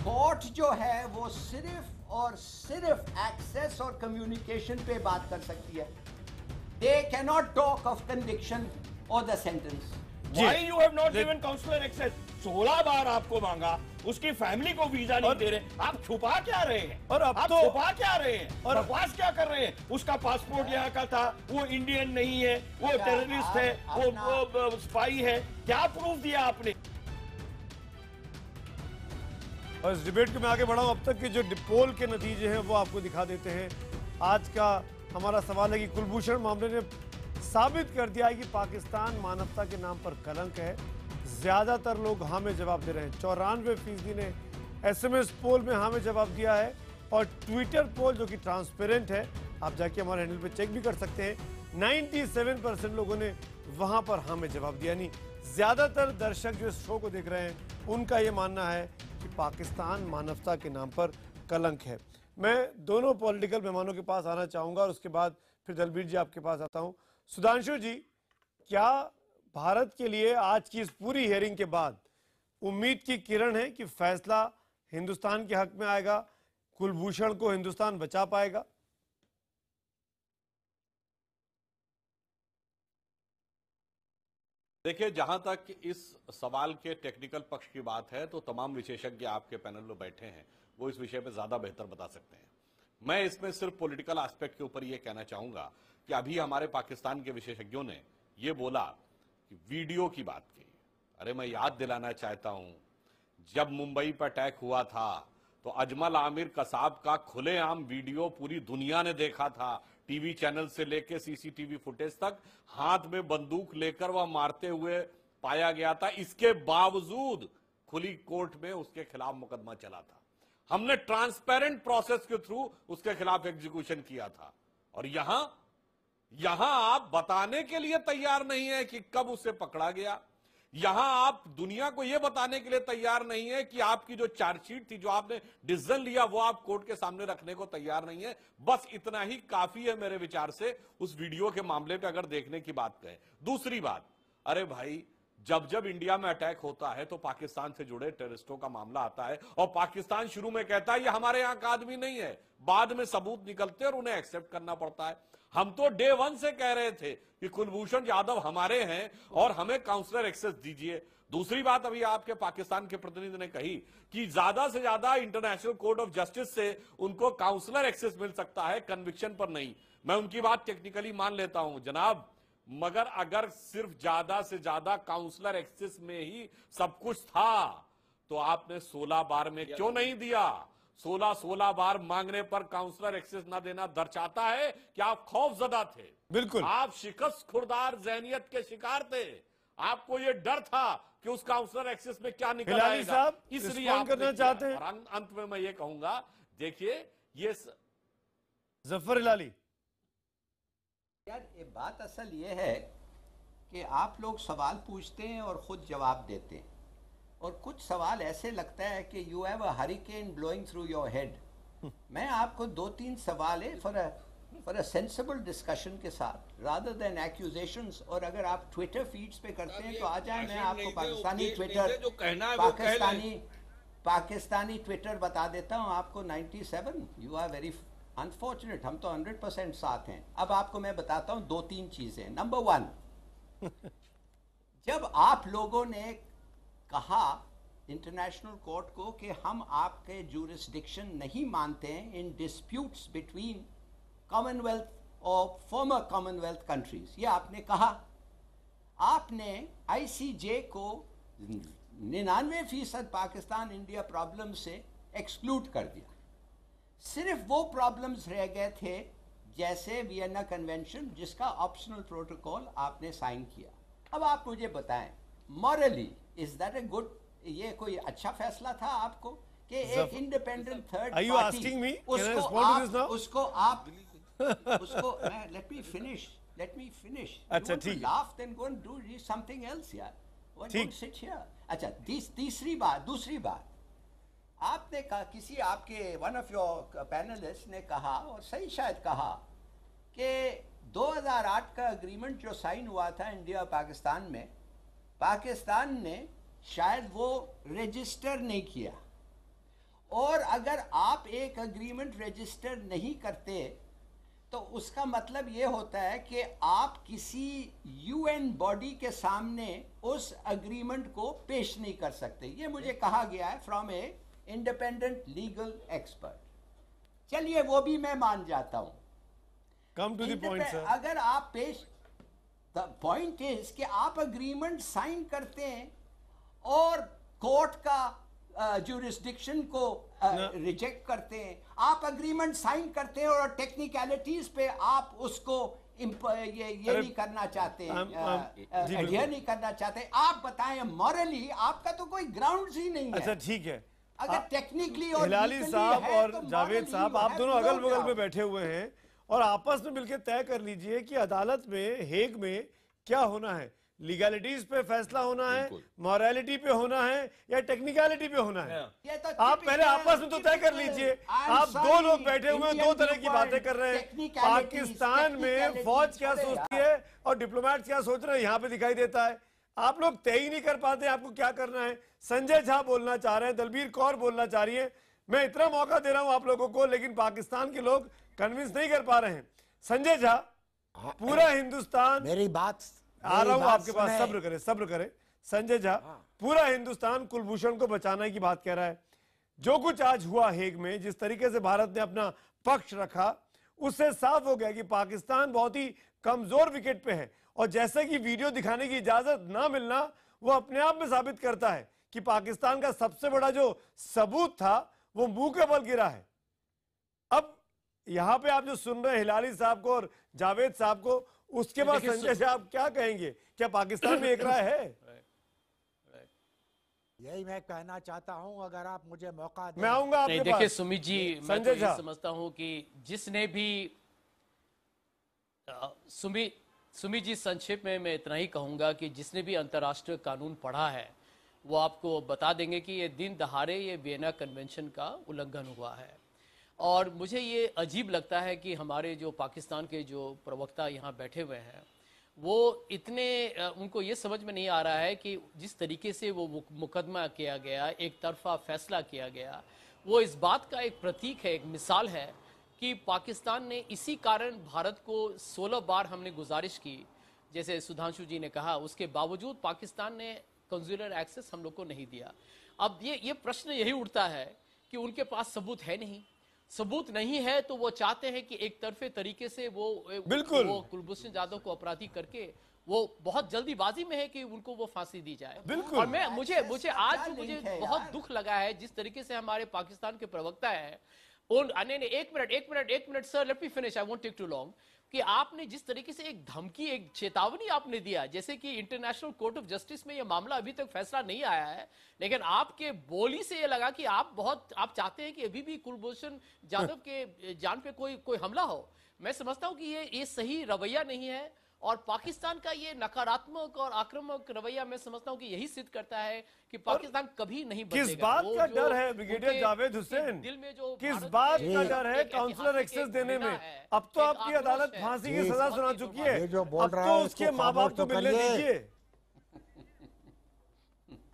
कोर्ट जो है वो सिर्फ और सिर्फ एक्सेस और कम्युनिकेशन पे बात कर सकती है। They cannot talk of conviction और the sentence. Why you have not given counselor access? 16 बार आपको मांगा, उसकी फैमिली को वीजा नहीं दे रहे, आप छुपा क्या रहे हैं? और अब आप तो- छुपा क्या रहे हैं? और- बकवास क्या कर रहे हैं? उसका पासपोर्ट यहाँ का था, वो इंडियन नहीं है, वो टेररिस्ट है, वो स्पाई है, क्या प्रूफ दिया आपने? और इस डिबेट को मैं आगे बढ़ाऊं, अब तक के जो पोल के नतीजे हैं वो आपको दिखा देते हैं। आज का हमारा सवाल है कि कुलभूषण मामले ने साबित कर दिया है कि पाकिस्तान मानवता के नाम पर कलंक है। ज्यादातर लोग हाँ में जवाब दे रहे हैं। 94% ने SMS पोल में हाँ में जवाब दिया है, और ट्विटर पोल जो कि ट्रांसपेरेंट है, आप जाके हमारे हैंडल पे चेक भी कर सकते हैं, 97% लोगों ने वहां पर हाँ में जवाब दिया। यानी ज्यादातर दर्शक जो इस शो को देख रहे हैं उनका ये मानना है कि पाकिस्तान मानवता के नाम पर कलंक है। मैं दोनों पॉलिटिकल मेहमानों के पास आना चाहूंगा और उसके बाद फिर दलबीर जी आपके पास आता हूं। सुधांशु जी, क्या भारत के लिए आज की इस पूरी हियरिंग के बाद उम्मीद की किरण है कि फैसला हिंदुस्तान के हक में आएगा, कुलभूषण को हिंदुस्तान बचा पाएगा? देखिए, जहां तक इस सवाल के टेक्निकल पक्ष की बात है तो तमाम विशेषज्ञ आपके पैनल में बैठे हैं, वो इस विषय पे ज्यादा बेहतर बता सकते हैं। मैं इसमें सिर्फ पॉलिटिकल एस्पेक्ट के ऊपर ये कहना चाहूंगा कि अभी हमारे पाकिस्तान के विशेषज्ञों ने ये बोला कि वीडियो की बात की। अरे मैं याद दिलाना चाहता हूं, जब मुंबई पर अटैक हुआ था तो अजमल आमिर कसाब का खुलेआम वीडियो पूरी दुनिया ने देखा था, टीवी चैनल से लेकर सीसीटीवी फुटेज तक। हाथ में बंदूक लेकर वह मारते हुए पाया गया था, इसके बावजूद खुली कोर्ट में उसके खिलाफ मुकदमा चला था। हमने ट्रांसपेरेंट प्रोसेस के थ्रू उसके खिलाफ एग्जीक्यूशन किया था। और यहां आप बताने के लिए तैयार नहीं है कि कब उसे पकड़ा गया। यहां आप दुनिया को यह बताने के लिए तैयार नहीं है कि आपकी जो चार्जशीट थी, जो आपने डिसीजन लिया, वो आप कोर्ट के सामने रखने को तैयार नहीं है। बस इतना ही काफी है मेरे विचार से उस वीडियो के मामले पे अगर देखने की बात करें। दूसरी बात, अरे भाई, जब जब इंडिया में अटैक होता है तो पाकिस्तान से जुड़े टेररिस्टों का मामला आता है और पाकिस्तान शुरू में कहता है ये हमारे यहां का आदमी नहीं है, बाद में सबूत निकलते और उन्हें एक्सेप्ट करना पड़ता है। हम तो डे वन से कह रहे थे कि कुलभूषण यादव हमारे हैं और हमें काउंसलर एक्सेस दीजिए। दूसरी बात अभी आपके पाकिस्तान के प्रतिनिधि ने कही कि ज्यादा से ज्यादा इंटरनेशनल कोर्ट ऑफ जस्टिस से उनको काउंसलर एक्सेस मिल सकता है, कन्विक्शन पर नहीं। मैं उनकी बात टेक्निकली मान लेता हूं जनाब, मगर अगर सिर्फ ज्यादा से ज्यादा काउंसलर एक्सेस में ही सब कुछ था तो आपने 16 बार में क्यों नहीं दिया? 16 बार मांगने पर काउंसलर एक्सेस ना देना दर्शाता है कि आप खौफजदा थे। बिल्कुल, आप शिकस्त खुरदार जहनियत के शिकार थे। आपको यह डर था कि उस काउंसलर एक्सेस में क्या निकल आएगा, साहब इसलिए आप करना चाहते हैं। और अंत में मैं ये कहूंगा, देखिए ये जफर हिलाली, यार ये बात असल ये है कि आप लोग सवाल पूछते हैं और खुद जवाब देते हैं, और कुछ सवाल ऐसे लगता है कि you have a hurricane blowing through your head. मैं आपको 2-3 सवाल है फॉर अ सेंसिबल डिस्कशन के साथ, रादर देन एक्यूजेशंस। और अगर आप ट्विटर फीड्स पे करते हैं तो आ जाए, मैं आपको पाकिस्तानी ट्विटर, पाकिस्तानी ट्विटर बता देता हूँ आपको। 97, यू आर वेरी अनफॉर्चुनेट, हम तो 100% साथ हैं। अब आपको मैं बताता हूं 2-3 चीजें। नंबर 1, जब आप लोगों ने कहा इंटरनेशनल कोर्ट को कि हम आपके जुरिस्डिक्शन नहीं मानते हैं इन डिस्प्यूट्स बिटवीन कॉमनवेल्थ और फॉर्मर कॉमनवेल्थ कंट्रीज, ये आपने कहा। आपने ICJ को 99% पाकिस्तान इंडिया प्रॉब्लम से एक्सक्लूड कर दिया। सिर्फ वो प्रॉब्लम्स रह गए थे जैसे वियना कन्वेंशन, जिसका ऑप्शनल प्रोटोकॉल आपने साइन किया। अब आप मुझे बताएं, morally is that a good, ये कोई अच्छा फैसला था आपको कि एक इंडिपेंडेंट थर्ड पार्टी उसको लेट मी फिनिश अच्छा ठीक है, laugh then go and do something else यार, व्हाट सिट हियर। अच्छा, दूसरी बात आपने कहा, किसी आपके वन ऑफ योर पैनलिस्ट ने कहा, और सही शायद कहा, कि 2008 का एग्रीमेंट जो साइन हुआ था इंडिया और पाकिस्तान में, पाकिस्तान ने शायद वो रजिस्टर नहीं किया। और अगर आप एक एग्रीमेंट रजिस्टर नहीं करते तो उसका मतलब ये होता है कि आप किसी UN बॉडी के सामने उस एग्रीमेंट को पेश नहीं कर सकते। ये मुझे कहा गया है from a independent legal expert. चलिए वो भी मैं मान जाता हूं। Come to the point sir. अगर आप द पॉइंट इज कि आप एग्रीमेंट साइन करते हैं और कोर्ट का जुरिस्डिक्शन को रिजेक्ट करते हैं, आप एग्रीमेंट साइन करते हैं और टेक्निकलिटीज पे आप उसको ये नहीं करना चाहते, एडहियर नहीं करना चाहते। आप बताएं, मॉरली आपका तो कोई ग्राउंड ही नहीं है। अच्छा ठीक है, अगर टेक्निकली और हिलाली साहब और जावेद साहब, आप दोनों अगल बगल में बैठे हुए हैं और आपस में मिलकर तय कर लीजिए कि अदालत में, हेग में क्या होना है। लीगैलिटीज पे फैसला होना है, मॉरलिटी पे होना है या टेक्निकलिटी पे होना है? ये तो आप पहले आपस में तो तय कर लीजिए। आप दो लोग बैठे हुए हैं, दो तरह की बातें कर रहे हैं। पाकिस्तान में फौज क्या सोचती है और डिप्लोमेट क्या सोच रहे हैं, यहाँ पे दिखाई देता है। आप लोग तय ही नहीं कर पाते आपको क्या करना है। संजय झा बोलना चाह रहे हैं, दलबीर कौर बोलना चाह रही है। मैं इतना मौका दे रहा हूं आप लोगों को, लेकिन पाकिस्तान के लोग कन्विंस नहीं कर पा रहे हैं। संजय झा, पूरा हिंदुस्तान, मेरी बात आ रहा हूं आपके पास, सब्र करें। संजय झा, पूरा हिंदुस्तान कुलभूषण को बचाने की बात कह रहा है। जो कुछ आज हुआ हेग में, जिस तरीके से भारत ने अपना पक्ष रखा, उससे साफ हो गया कि पाकिस्तान बहुत ही कमजोर विकेट पे है। और जैसे कि वीडियो दिखाने की इजाजत ना मिलना वो अपने आप में साबित करता है कि पाकिस्तान का सबसे बड़ा जो सबूत था वो मुंह के बल गिरा है। अब यहां पे आप जो सुन रहे हैं हिलाली साहब को और जावेद साहब को, उसके बाद संजय साहब क्या कहेंगे? क्या पाकिस्तान में एक राय है? यही मैं कहना चाहता हूं, अगर आप मुझे मौका दें। मैं आऊंगा आपके पास। देखिए सुमित जी, मैं तो ये समझता हूं कि जिसने भी सुमित जी, संक्षेप में मैं इतना ही कहूंगा कि जिसने भी अंतर्राष्ट्रीय कानून पढ़ा है वो आपको बता देंगे कि ये दिन दहाड़े ये वियना कन्वेंशन का उल्लंघन हुआ है। और मुझे ये अजीब लगता है कि हमारे जो पाकिस्तान के जो प्रवक्ता यहाँ बैठे हुए हैं वो इतने उनको ये समझ में नहीं आ रहा है कि जिस तरीके से वो मुकदमा किया गया, एक तरफा फैसला किया गया, वो इस बात का एक प्रतीक है, एक मिसाल है कि पाकिस्तान ने इसी कारण भारत को 16 बार हमने गुजारिश की, जैसे सुधांशु जी ने कहा, उसके बावजूद पाकिस्तान ने कंज्यूलर एक्सेस हम लोग को नहीं दिया। अब ये प्रश्न यही उठता है कि उनके पास सबूत है नहीं, सबूत नहीं है तो वो चाहते हैं कि एक तरफे तरीके से वो कुलभूषण जाधव को अपराधी करके वो बहुत जल्दीबाजी में है कि उनको वो फांसी दी जाए। और मुझे बहुत दुख लगा है जिस तरीके से हमारे पाकिस्तान के प्रवक्ता है एक minute sir, let me finish, I won't take too long, कि आपने जिस तरीके से एक धमकी, एक चेतावनी आपने दिया, जैसे कि इंटरनेशनल कोर्ट ऑफ जस्टिस में यह मामला अभी तक फैसला नहीं आया है, लेकिन आपके बोली से यह लगा कि आप चाहते हैं कि अभी भी कुलभूषण जाधव के जान पे कोई हमला हो। मैं समझता हूं कि ये सही रवैया नहीं है और पाकिस्तान का ये नकारात्मक और आक्रामक रवैया मैं समझता हूं कि यही सिद्ध करता है कि पाकिस्तान कभी नहीं बचेगा। किस बात का डर है ब्रिगेडियर जावेद हुसैन? दिल में जो किस बात का डर है काउंसलर एक्सेस देने में? अब तो आपकी अदालत फांसी की सजा सुना चुकी है, अब तो उसके माँ बाप को मिलने दीजिए।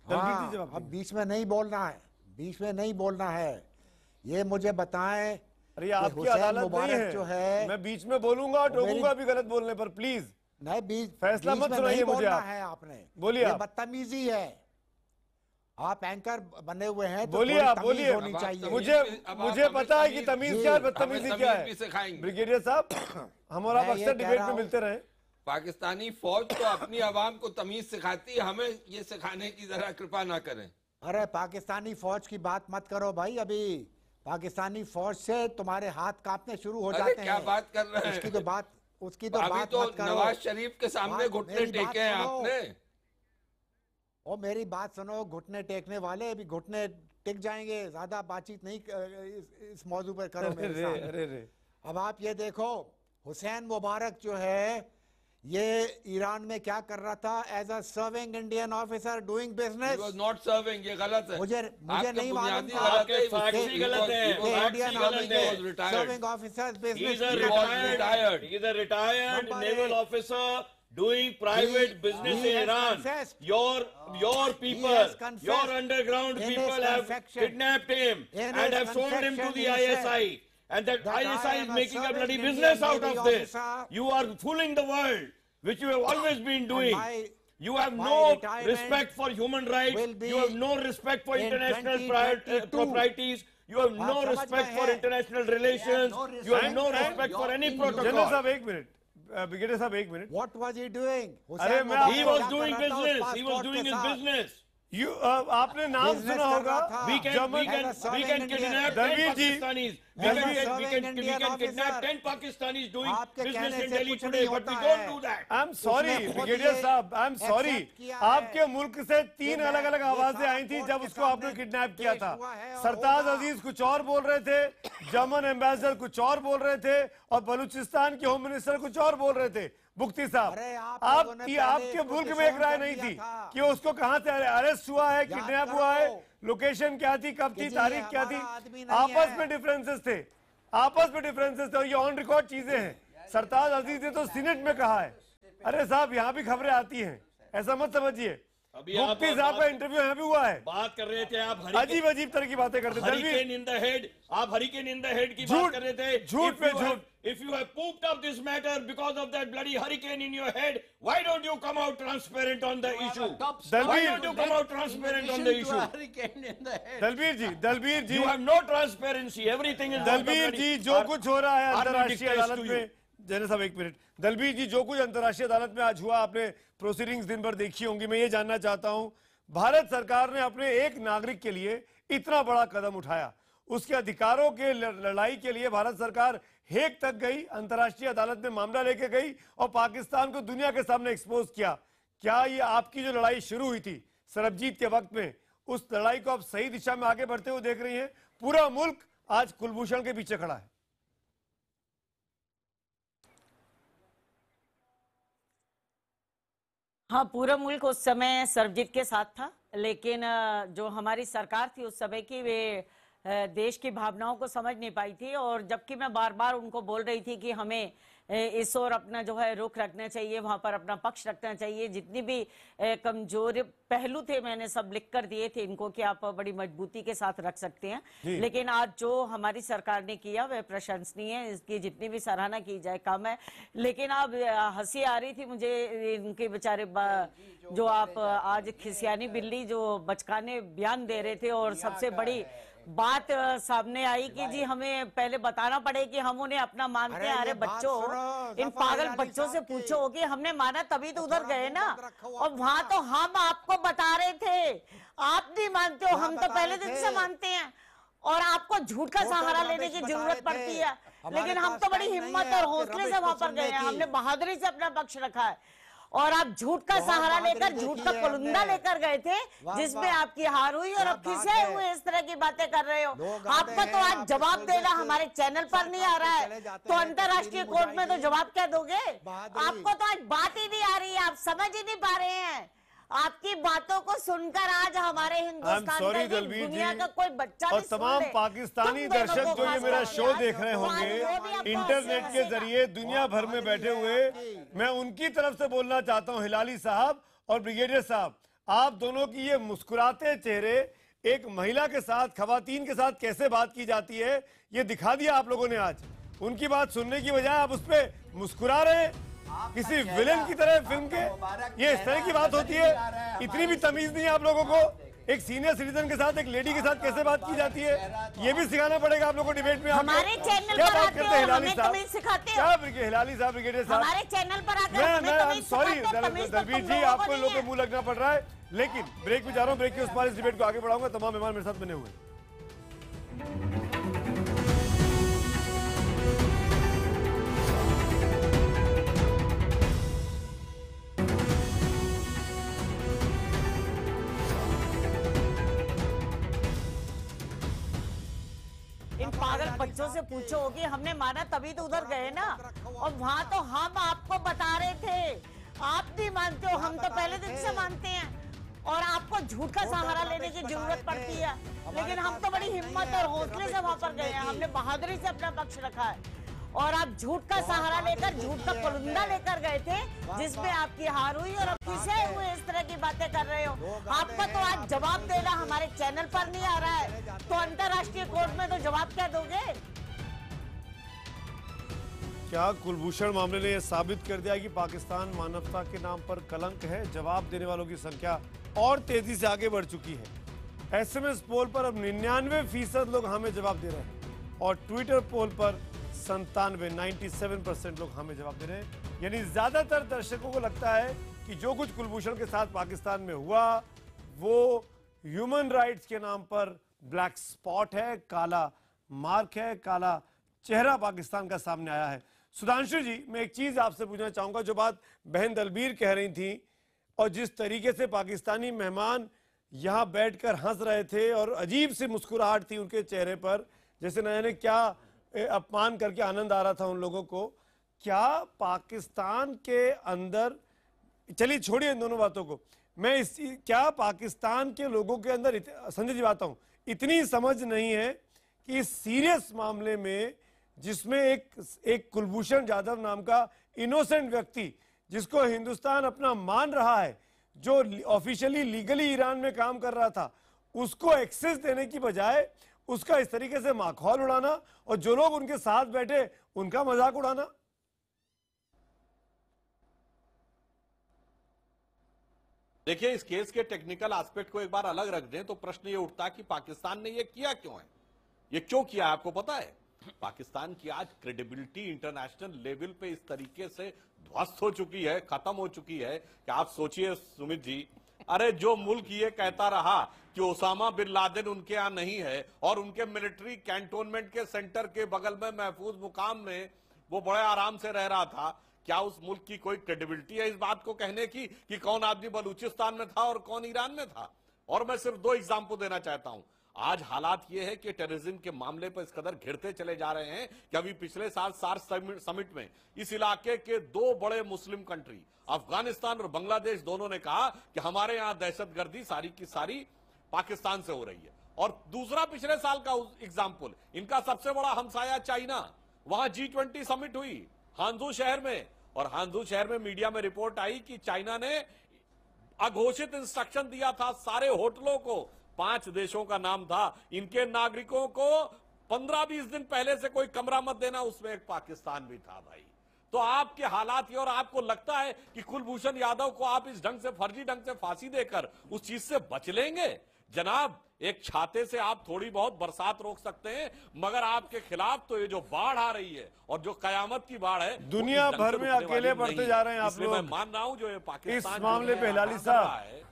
अब बीच में नहीं बोलना है, बीच में नहीं बोलना है। ये मुझे बताएं, अरे आपकी अदालत नहीं जो है, मैं बीच में बोलूंगा और टोकूंगा भी गलत बोलने पर, प्लीज नहीं, बीच फैसला मत सुनाइए मुझे। आपने बोलिए, ये बदतमीजी है। आप एंकर बने हुए हैं तो बोलिए, आप बोलिए। होनी चाहिए। मुझे पता है कि तमीज क्या है, बदतमीजी क्या है। ब्रिगेडियर साहब, हम और आप अक्सर डिबेट में मिलते रहे। पाकिस्तानी फौज तो अपनी आवाम को तमीज सिखाती है, हमें ये सिखाने की जरा कृपा ना करें। अरे पाकिस्तानी फौज की बात मत करो भाई, अभी पाकिस्तानी फौज से तुम्हारे हाथ कांपने शुरू हो जाते हैं। क्या बात कर रहे हैं? उसकी तो बात तो मत करो। नवाज शरीफ के सामने घुटने टेके हैं आपने। ओ मेरी बात सुनो, घुटने टेकने वाले अभी घुटने टिक जाएंगे। ज्यादा बातचीत नहीं इस मौजू पर करो मेरे साथ। अब आप ये देखो, हुसैन मुबारक जो है ये ईरान में क्या कर रहा था? As a serving Indian officer doing business. He was not serving, ये गलत है। मुझे नहीं मालूम था। इंडियन आर्मी के serving officers business. He is a retired naval officer doing private business in Iran. Your people, your underground people have kidnapped him and have sold him to the ISI. And that ISI is making a bloody business out of this. You are fooling the world, which you have always been doing. You have no respect for human rights. You have no respect for international proprieties. You have no respect for international relations. You have no respect for any protocol. General साहब एक minute, brigadier साहब एक minute. What was he doing? He was doing business. He was doing his business. आपने नाम सुना होगा, we can kidnap 10 Pakistanis. We can kidnap 10 Pakistanis doing business in Delhi today, but we don't do that. I'm sorry, brigadier साहब, I'm sorry. आपके मुल्क से 3 अलग अलग आवाजें आई थी जब उसको आपने किडनैप किया था। सरताज अजीज कुछ और बोल रहे थे, जर्मन एम्बेसडर कुछ और बोल रहे थे और बलूचिस्तान के होम मिनिस्टर कुछ और बोल रहे थे। मुफ्ती साहब, अरे आप लोगों ने आपके पहले मुल्क इसको में एक डिसोन राय कर नहीं दिया थी था। कि उसको कहां से अरेस्ट हुआ है, याद किडनैप करो। हुआ है, लोकेशन क्या थी, कब कि थी, जी, तारीख ये क्या थी? हमारा आदमी नहीं आपस है। में डिफरेंसेस थे, आपस में डिफरेंसेस थे, और ये ऑन रिकॉर्ड चीजें हैं। सरताज अजीज ने तो सीनेट में कहा है। अरे साहब, यहाँ भी खबरें आती हैं, ऐसा मत समझिए। अभी आप मुफ्ती साहब का इंटरव्यू यहाँ भी हुआ है। बात कर रहे थे आप अजीब अजीब तरह की बातें करते थे। हरिकेन इन द हेड, आप हरिकेन इन द हेड की बात कर रहे थे। झूठ पे झूठ। If you have pooped up this matter because of that bloody hurricane in your head, why don't you come out transparent on the issue? Why don't you come out transparent on the issue? Dalbir ji, You have no transparency. Everything is Dalbir जी, जो कुछ हो रहा है अंतर्राष्ट्रीय dictates अदालत to में, जैसे साहब एक मिनट, दलबीर जी, जो कुछ अंतर्राष्ट्रीय अदालत में आज हुआ, आपने प्रोसीडिंग्स दिन भर देखी होंगी। मैं ये जानना चाहता हूं, भारत सरकार ने अपने एक नागरिक के लिए इतना बड़ा कदम उठाया, उसके अधिकारों के लड़ाई के लिए भारत सरकार हेग तक गई, अंतर्राष्ट्रीय अदालत में मामला लेके गई और पाकिस्तान को दुनिया के सामने एक्सपोज किया। क्या ये आपकी जो लड़ाई शुरू हुई थी सरबजीत के वक्त में, उस लड़ाई को आप सही दिशा में आगे बढ़ते हुए देख रही हैं? पूरा मुल्क आज कुलभूषण के पीछे खड़ा है। हाँ, पूरा मुल्क उस समय सरबजीत के साथ था, लेकिन जो हमारी सरकार थी उस समय की, वे देश की भावनाओं को समझ नहीं पाई थी। और जबकि मैं बार बार उनको बोल रही थी कि हमें इस ओर अपना जो है रुख रखना चाहिए, वहां पर अपना पक्ष रखना चाहिए, जितनी भी कमजोर पहलू थे मैंने सब लिख कर दिए थे इनको कि आप बड़ी मजबूती के साथ रख सकते हैं। लेकिन आज जो हमारी सरकार ने किया वह प्रशंसनीय है, इसकी जितनी भी सराहना की जाए कम है। लेकिन अब हंसी आ रही थी मुझे इनके बेचारे जो आप आज खिसियानी बिल्ली जो बचकाने बयान दे रहे थे, और सबसे बड़ी बात सामने आई कि जी हमें पहले बताना पड़े कि हम उन्हें अपना मानते हैं। अरे बच्चों, इन पागल बच्चों से पूछो कि हमने माना तभी तो उधर गए ना, और वहां तो हम आपको बता रहे थे, आप नहीं मानते हो, हम तो पहले दिन से मानते हैं, और आपको झूठ का सहारा लेने की जरूरत पड़ती है। लेकिन हम तो बड़ी हिम्मत और हौसले से वहां पर गए हैं, हमने बहादुरी से अपना पक्ष रखा है, और आप झूठ का सहारा लेकर, झूठ का कुलंदा लेकर गए थे, जिसमें आपकी हार हुई, और अब खिसे हुए इस तरह की बातें कर रहे हो। आपको तो आज जवाब देना हमारे चैनल पर नहीं आ रहा है, तो अंतर्राष्ट्रीय कोर्ट में तो जवाब क्या दोगे? आपको तो आज बात ही नहीं आ रही है, आप समझ ही नहीं पा रहे हैं। आपकी बातों को सुनकर आज हमारे हिंदुस्तान का, दुनिया का कोई बच्चा और तमाम पाकिस्तानी दर्शक जो ये मेरा शो देख रहे होंगे इंटरनेट के जरिए दुनिया भर में बैठे हुए, मैं उनकी तरफ से बोलना चाहता हूं, हिलाली साहब और ब्रिगेडियर साहब, आप दोनों की ये मुस्कुराते चेहरे एक महिला के साथ, खवातीन के साथ कैसे बात की जाती है, ये दिखा दिया आप लोगों ने आज। उनकी बात सुनने की बजाय आप उस पर मुस्कुरा रहे हैं किसी विलेन की तरह फिल्म के। ये इस तरह की बात होती है? इतनी भी तमीज नहीं है आप लोगों को? एक सीनियर सिटीजन के साथ, एक लेडी के साथ कैसे बात की जाती है, ये भी सिखाना पड़ेगा आप लोगों को डिबेट में। हमारे चैनल पर आते हो, हमें तमीज सिखाते हो? क्या हिलाली साहब, ब्रिगेडियर साहब, हमारे चैनल पर आकर सॉरी दलबीर जी, आपको लोगों के मुंह लगना पड़ रहा है, लेकिन ब्रेक में जा रहा हूँ, ब्रेक के उस पार इस डिबेट को आगे बढ़ाऊंगा। तमाम मेहमान मेरे साथ बने हुए हैं। पागल बच्चों से पूछो कि हमने माना तभी तो उधर गए ना, और वहां तो हम आपको बता रहे थे, आप नहीं मानते हो, हम तो पहले दिन से मानते हैं, और आपको झूठ का सहारा लेने की जरूरत पड़ती है। लेकिन हम तो बड़ी हिम्मत और हौसले से वहां पर गए हैं, हमने बहादुरी से अपना पक्ष रखा है, और आप झूठ का सहारा लेकर, झूठ का कुलंदा लेकर गए थे, जिसमें आपकी हार हुई, और अब खिसे हुए इस तरह की बातें कर रहे हो। आपको तो आज जवाब देना हमारे चैनल पर नहीं आ रहा है, तो अंतर्राष्ट्रीय कोर्ट में तो जवाब क्या दोगे? क्या कुलभूषण मामले ने यह साबित कर दिया कि पाकिस्तान मानवता के नाम पर कलंक है? जवाब देने वालों की संख्या और तेजी से आगे बढ़ चुकी है। एसएमएस पोल पर अब 99% लोग हमें जवाब दे रहे हैं, और ट्विटर पोल पर 97% लोग हमें जवाब दे रहे हैं। यानी ज्यादातर दर्शकों को लगता है कि जो कुछ कुलभूषण के साथ पाकिस्तान में हुआ वो ह्यूमन राइट्स के नाम पर ब्लैक स्पॉट है, काला मार्क है, काला चेहरा पाकिस्तान का सामने आया है। सुधांशु जी, मैं एक चीज आपसे पूछना चाहूंगा, जो बात बहन दलबीर कह रही थी, और जिस तरीके से पाकिस्तानी मेहमान यहां बैठकर हंस रहे थे और अजीब सी मुस्कुराहट थी उनके चेहरे पर, जैसे न जाने क्या अपमान करके आनंद आ रहा था उन लोगों को, क्या पाकिस्तान के अंदर, चलिए छोड़िए इन दोनों बातों को, मैं इस क्या पाकिस्तान के लोगों के अंदर संजय जी बात हूं, इतनी समझ नहीं है कि इस सीरियस मामले में जिसमें एक कुलभूषण जाधव नाम का इनोसेंट व्यक्ति जिसको हिंदुस्तान अपना मान रहा है, जो ऑफिशियली लीगली ईरान में काम कर रहा था, उसको एक्सेस देने की बजाय उसका इस तरीके से माखौल उड़ाना और जो लोग उनके साथ बैठे उनका मजाक उड़ाना। देखिए, इस केस के टेक्निकल एस्पेक्ट को एक बार अलग रख दें तो प्रश्न ये उठता कि पाकिस्तान ने ये किया क्यों है, ये क्यों किया, आपको पता है? पाकिस्तान की आज क्रेडिबिलिटी इंटरनेशनल लेवल पे इस तरीके से ध्वस्त हो चुकी है, खत्म हो चुकी है कि आप सोचिए सुमित जी, अरे जो मुल्क ये कहता रहा कि ओसामा बिन लादेन उनके यहां नहीं है और उनके मिलिट्री कैंटोनमेंट के सेंटर के बगल में महफूज मुकाम में वो बड़े आराम से रह रहा था, क्या उस मुल्क की कोई क्रेडिबिलिटी है इस बात को कहने की कि कौन आदमी बलूचिस्तान में था और कौन ईरान में था? और मैं सिर्फ 2 एग्जाम्पल देना चाहता हूं। आज हालात ये है कि टेररिज्म के मामले पर इस कदर घिरते चले जा रहे हैं कि अभी पिछले साल सार्क समिट में इस इलाके के 2 बड़े मुस्लिम कंट्री अफगानिस्तान और बांग्लादेश दोनों ने कहा कि हमारे यहां दहशतगर्दी सारी की सारी पाकिस्तान से हो रही है। और दूसरा पिछले साल का एग्जाम्पल, इनका सबसे बड़ा हमसाया चाइना, वहां G20 समिट हुई हांजू शहर में, और हांजू शहर में मीडिया में रिपोर्ट आई कि चाइना ने अघोषित इंस्ट्रक्शन दिया था सारे होटलों को, 5 देशों का नाम था, इनके नागरिकों को 15-20 दिन पहले से कोई कमरा मत देना, उसमें एक पाकिस्तान भी था भाई। तो आपके हालात ये, और आपको लगता है कि कुलभूषण यादव को आप इस ढंग से फर्जी ढंग से फांसी देकर उस चीज से बच लेंगे? जनाब, एक छाते से आप थोड़ी बहुत बरसात रोक सकते हैं, मगर आपके खिलाफ तो ये जो बाढ़ आ रही है और जो कयामत की बाढ़ है, दुनिया भर में अकेले बढ़ते जा रहे हैं आप लोग। मैं मान रहा हूं जो ये पाकिस्तान इस मामले पे हिलाली साहब।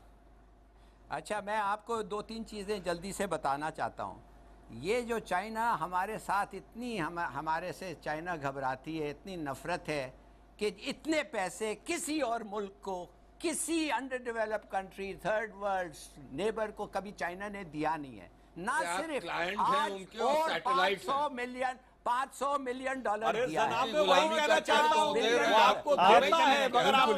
अच्छा, मैं आपको 2-3 चीजें जल्दी से बताना चाहता हूं। ये जो चाइना हमारे साथ इतनी हमारे से चाइना घबराती है, इतनी नफरत है कि इतने पैसे किसी और मुल्क को, किसी under developed country, third world neighbour को कभी चाइना ने दिया नहीं है। ना सिर्फ क्लाइंट हैं उनके और सैटेलाइट 500 मिलियन डॉलर दिया है। वही कहना चाहता हूं, वो आपको देता है मगर आप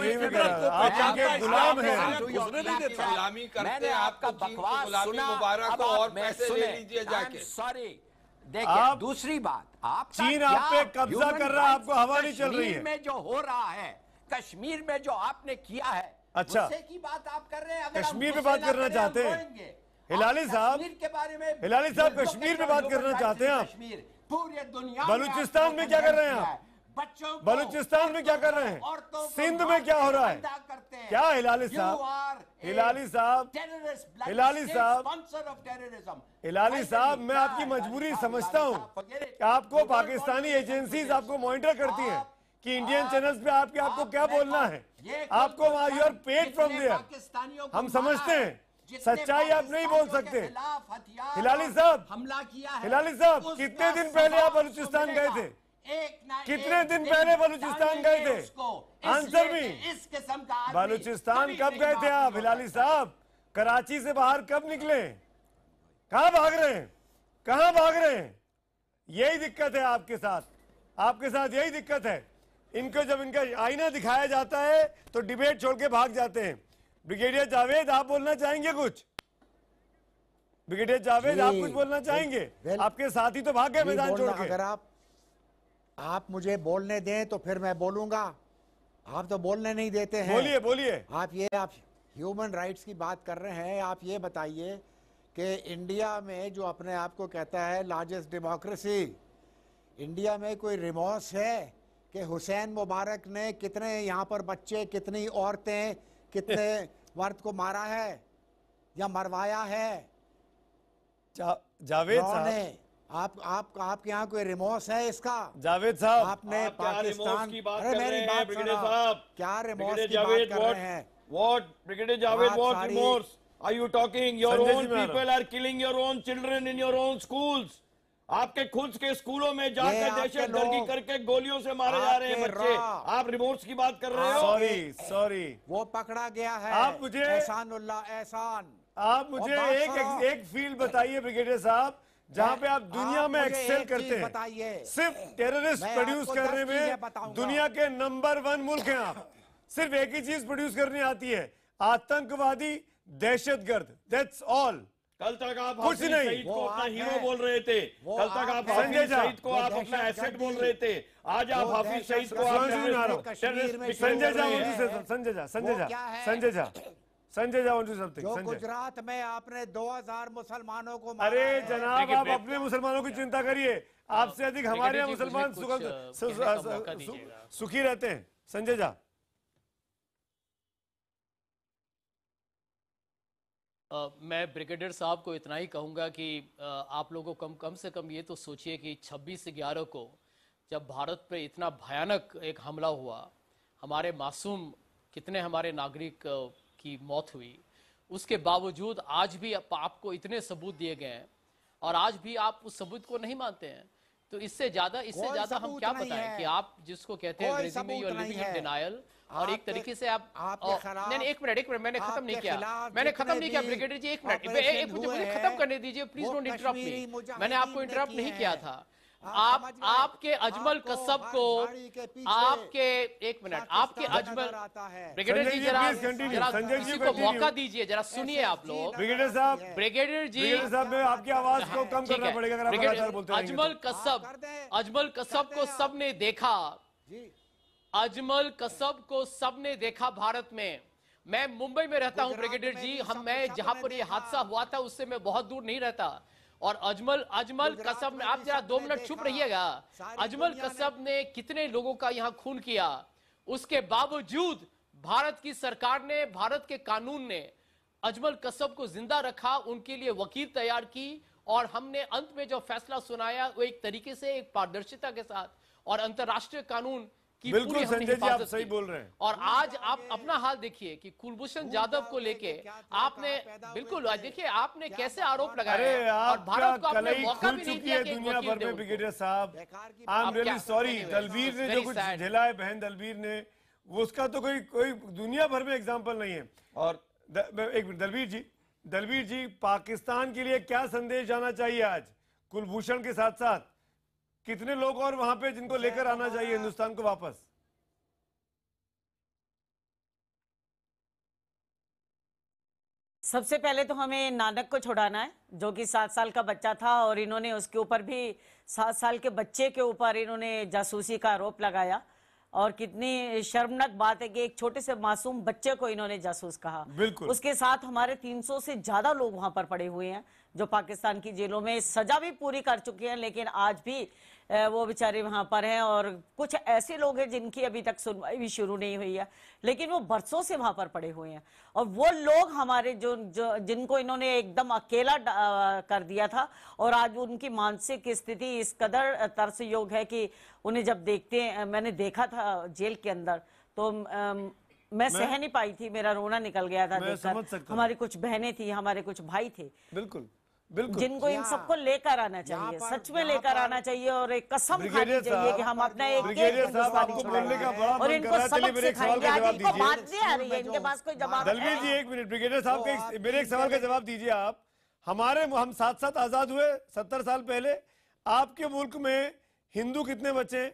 गुलाम हैं, उसने नहीं देता। गुलामी करते मैंने आपका बकवास सुना, मुबारक अब और आप पैसे ले लीजिए जाके। सॉरी, देखिए दूसरी बात, आप चीन आप पे कब्जा कर रहा है, आपको हवा नहीं चल रही है। कश्मीर में जो हो रहा है, कश्मीर में जो आपने किया है, अच्छा, गुस्से की बात आप कर रहे हैं। अगर कश्मीर पे बात करना चाहते हैं हिलाली साहब, के बारे में हिलाली साहब कश्मीर पे बात करना चाहते हैं आप? कश्मीर पूरे दुनिया बलूचिस्तान में क्या कर रहे हैं आप? बच्चों को, बलूचिस्तान में क्या कर रहे हैं? सिंध में क्या हो रहा है? क्या हिलाली साहब, हिलाली साहब, हिलाली साहब, हिलाली साहब, मैं आपकी मजबूरी समझता हूं कि आपको पाकिस्तानी एजेंसीज आपको मॉनिटर करती हैं कि इंडियन चैनल्स पे आपको क्या बोलना है, आपको you are paid from there. हम समझते हैं, सच्चाई आप नहीं बोल सकते। हिलाली साहब, हमला किया है, हिलाली साहब, कितने दिन पहले आप बलूचिस्तान गए थे? कितने दिन पहले बलूचिस्तान गए थे? आंसर भी। इस किस्म का बलूचिस्तान कब गए थे आप हिलाली साहब? कराची से बाहर कब निकले? कहां भाग रहे हैं, कहां भाग रहे हैं? यही दिक्कत है आपके साथ, आपके साथ यही दिक्कत है। इनको जब इनका आईना दिखाया जाता है तो डिबेट छोड़ के भाग जाते हैं। ब्रिगेडियर जावेद, आप बोलना चाहेंगे कुछ? ब्रिगेडियर जावेद, आप कुछ बोलना चाहेंगे? आपके साथी तो भाग गए मैदान छोड़ के। अगर आप मुझे बोलने दें तो फिर मैं बोलूंगा, आप तो बोलने नहीं देते हैं। बोलिए बोलिए। आप ह्यूमन राइट्स की बात कर रहे हैं, आप ये बताइए कि इंडिया में जो अपने आप को कहता है लार्जेस्ट डेमोक्रेसी, इंडिया में कोई रिमोर्स है कि हुसैन मुबारक ने कितने यहाँ पर बच्चे, कितनी औरतें, कितने मर्द को मारा है या मरवाया है? जावेद साहब, आपके यहाँ कोई रिमोर्स है इसका? जावेद साहब, आपने पाकिस्तान की बात कर रहे हैं ब्रिगेडियर साहब, क्या रिमोर्स की बात कर रहे हैं? What Brigadier Javed, what remorse are you talking? Your own people are killing your own children in your own schools. आपके खुद के स्कूलों में जाकर दहशतगर्दी करके गोलियों से मारे जा रहे हैं बच्चे। आप रिमोर्स की बात कर रहे हो? सॉरी, वो पकड़ा गया है। आप मुझे एहसानुल्लाह एहसान, आप मुझे एक फील्ड बताइए ब्रिगेडियर साहब, जहां पे आप दुनिया में एक्सेल करते हैं, बताइए, सिर्फ टेररिस्ट मैं प्रोड्यूस आपको करने 10 चीजें में बताऊंगा। दुनिया के नंबर 1 मुल्क हैं आप। सिर्फ एक ही चीज प्रोड्यूस करनी आती है, आतंकवादी, दहशतगर्द, दैट्स ऑल। कल तक आप कुछ हाफिज नहीं। सईद को वो अपना आप हीरो हैं। बोल रहे थे, वो कल तक आप आप हैं। हाफिज संजय झा। सईद को वो आप अपना एसेट दहशतगर्दी। बोल रहे थे, आज आप वो हाफिज सईद को दहशतगर्दी आप सुन रहा हूं। कश्मीर में संजय झा, शुरू हुई है। संजय झा, संजय वो झा, क्या है? संजय झा, संजय झा, समथिंग। जो संजय, गुजरात में आपने 2000 मुसलमानों को मारा अरे है। जनाब, आप अपने मुसलमानों की चिंता करिए, आपसे अधिक हमारे यहाँ ब्रिगेडियर जी, मुसलमान मुझे कुछ कहने का मौका दीजिएगा। सुखी रहते हैं। संजय झा, मैं ब्रिगेडियर साहब को इतना ही कहूंगा कि आप लोगों को कम से कम ये तो सोचिए कि 26/11 को जब भारत पे इतना भयानक एक हमला हुआ, हमारे मासूम कितने हमारे नागरिक की मौत हुई, उसके बावजूद आज भी आपको इतने सबूत दिए गए हैं और आज भी आप उस सबूत को नहीं मानते हैं। तो इससे ज्यादा हम सबूत क्या नहीं बताएं है। कि आप जिसको कहते हैं कोई अंग्रेजी में, यू आर सबूत लिविंग नहीं इन है। डिनायल, और एक आपके- तरीके से आप आपके खिलाफ- नहीं, एक मिनट मैंने खत्म नहीं आपके किया, खिलाफ मैंने जितने खत्म नहीं किया भी ब्रिगेडियर जी, एक मिनट, ऑपरेशन मुझे हुए खत्म हैं, करने दीजिए प्लीज, वो डोंट इंटरप्ट कश्मीरी मी। मुजाहिदीन मैंने आपको ने इंटरप्ट किए नहीं हैं। किया था। आप समझ गए? आपके अजमल आपको कसब हर को, झाड़ी के पीछे आपके एक मिनट, आपके पाकिस्तान अजमल, नजर आता है। ब्रिगेडियर संजय जी जी, जरा please continue, जरा संजय जी किसी को continue। मौका दीजिए, जरा सुनिए आप लोग। ब्रिगेडियर साहब, ब्रिगेडियर जी, ब्रिगेडियर साहब, में आपकी आवाज को कम ठीक करना है। पड़ेगा अगर आप ब्रिगेडियर- लगातार बोलते रहेंगे अजमल तो। कसब, कर दें। अजमल कसब करते को हैं आप। सबने देखा, जी, अजमल कसब को सबने देखा भारत में। मैं मुंबई में रहता हूं गुजरात ब्रिगेडियर में जी, भी सब मैं कुछ जहां सबने पर ये देखा। हादसा हुआ था उससे मैं बहुत दूर नहीं रहता। और अजमल गुजरात कसब में आप भी जरा 2 सबने मिनट चुप देखा। रहिएगा। सारी अजमल दुनिया कसब ने कितने लोगों का यहां खून किया, उसके बावजूद भारत की सरकार ने, भारत के कानून ने अजमल कसब को जिंदा रखा, उनके लिए वकील तैयार की, और हमने अंत में जो फैसला सुनाया वो एक तरीके से एक पारदर्शिता के साथ और अंतर्राष्ट्रीय कानून की बिल्कुल पूरी हमने संजय जी, आप हिफाजत सही की। बोल रहे हैं। और आज आप अपना हाल देखिए कि कुलभूषण जाधव को लेके आपने बिल्कुल देखिए आपने कैसे आरोप लगाए अरे हैं, और आपका भारत को आपने कलई मौका खुल भी नहीं चुकी दिया है कि एक दुनिया वकील भर दे में। उनको। ब्रिगेडियर साहब, आई एम आप रियली क्या- सॉरी, Anyways, दलबीर ने जो very कुछ sad. झेला है, बहन दलबीर ने, वो उसका तो कोई दुनिया भर में एग्जाम्पल नहीं है। और एक मिनट, दलबीर जी, पाकिस्तान के लिए क्या संदेश जाना चाहिए आज कुलभूषण के साथ साथ? कितने लोग और वहां पे जिनको लेकर आना चाहिए हिंदुस्तान को वापस? सबसे पहले तो हमें नानक को छुड़ाना है, जो कि 7 साल का बच्चा था, और इन्होंने उसके ऊपर भी 7 साल के बच्चे के ऊपर इन्होंने जासूसी का आरोप लगाया। और कितनी शर्मनाक बात है कि एक छोटे से मासूम बच्चे को इन्होंने जासूस कहा। बिल्कुल। उसके साथ हमारे 300 से ज्यादा लोग वहां पर पड़े हुए हैं जो पाकिस्तान की जेलों में सजा भी पूरी कर चुके हैं, लेकिन आज भी वो बेचारे वहां पर हैं। और कुछ ऐसे लोग हैं जिनकी अभी तक सुनवाई भी शुरू नहीं हुई है, लेकिन वो बरसों से वहां पर पड़े हुए हैं। और वो लोग हमारे जिनको इन्होंने एकदम अकेला कर दिया था, और आज उनकी मानसिक स्थिति इस कदर तरसयोग है कि उन्हें जब देखते हैं, मैंने देखा था जेल के अंदर, तो मैं सह नहीं पाई थी, मेरा रोना निकल गया था मैं समझ देखकर। सकता हूं। हमारी कुछ बहनें थी, हमारे कुछ भाई थे, बिल्कुल बिल्कुल, जिनको इन सबको लेकर आना चाहिए, सच में लेकर आना चाहिए, और एक कसम खानी चाहिए कि हम अपना एक ब्रिगेडियर साहब, आपको बोलने का बड़ा और मन इनको कर रहा है, चलिए सबक मेरे एक सवाल सिखाएंगे। का आज जवाब इनको दीजिए। बात नहीं आ रही है, इनके पास कोई जवाब दलबीर जी, एक मिनट, ब्रिगेडियर साहब के मेरे एक सवाल का जवाब दीजिए आप। हम साथ आजाद हुए 70 साल पहले, आपके मुल्क में हिंदू कितने बचे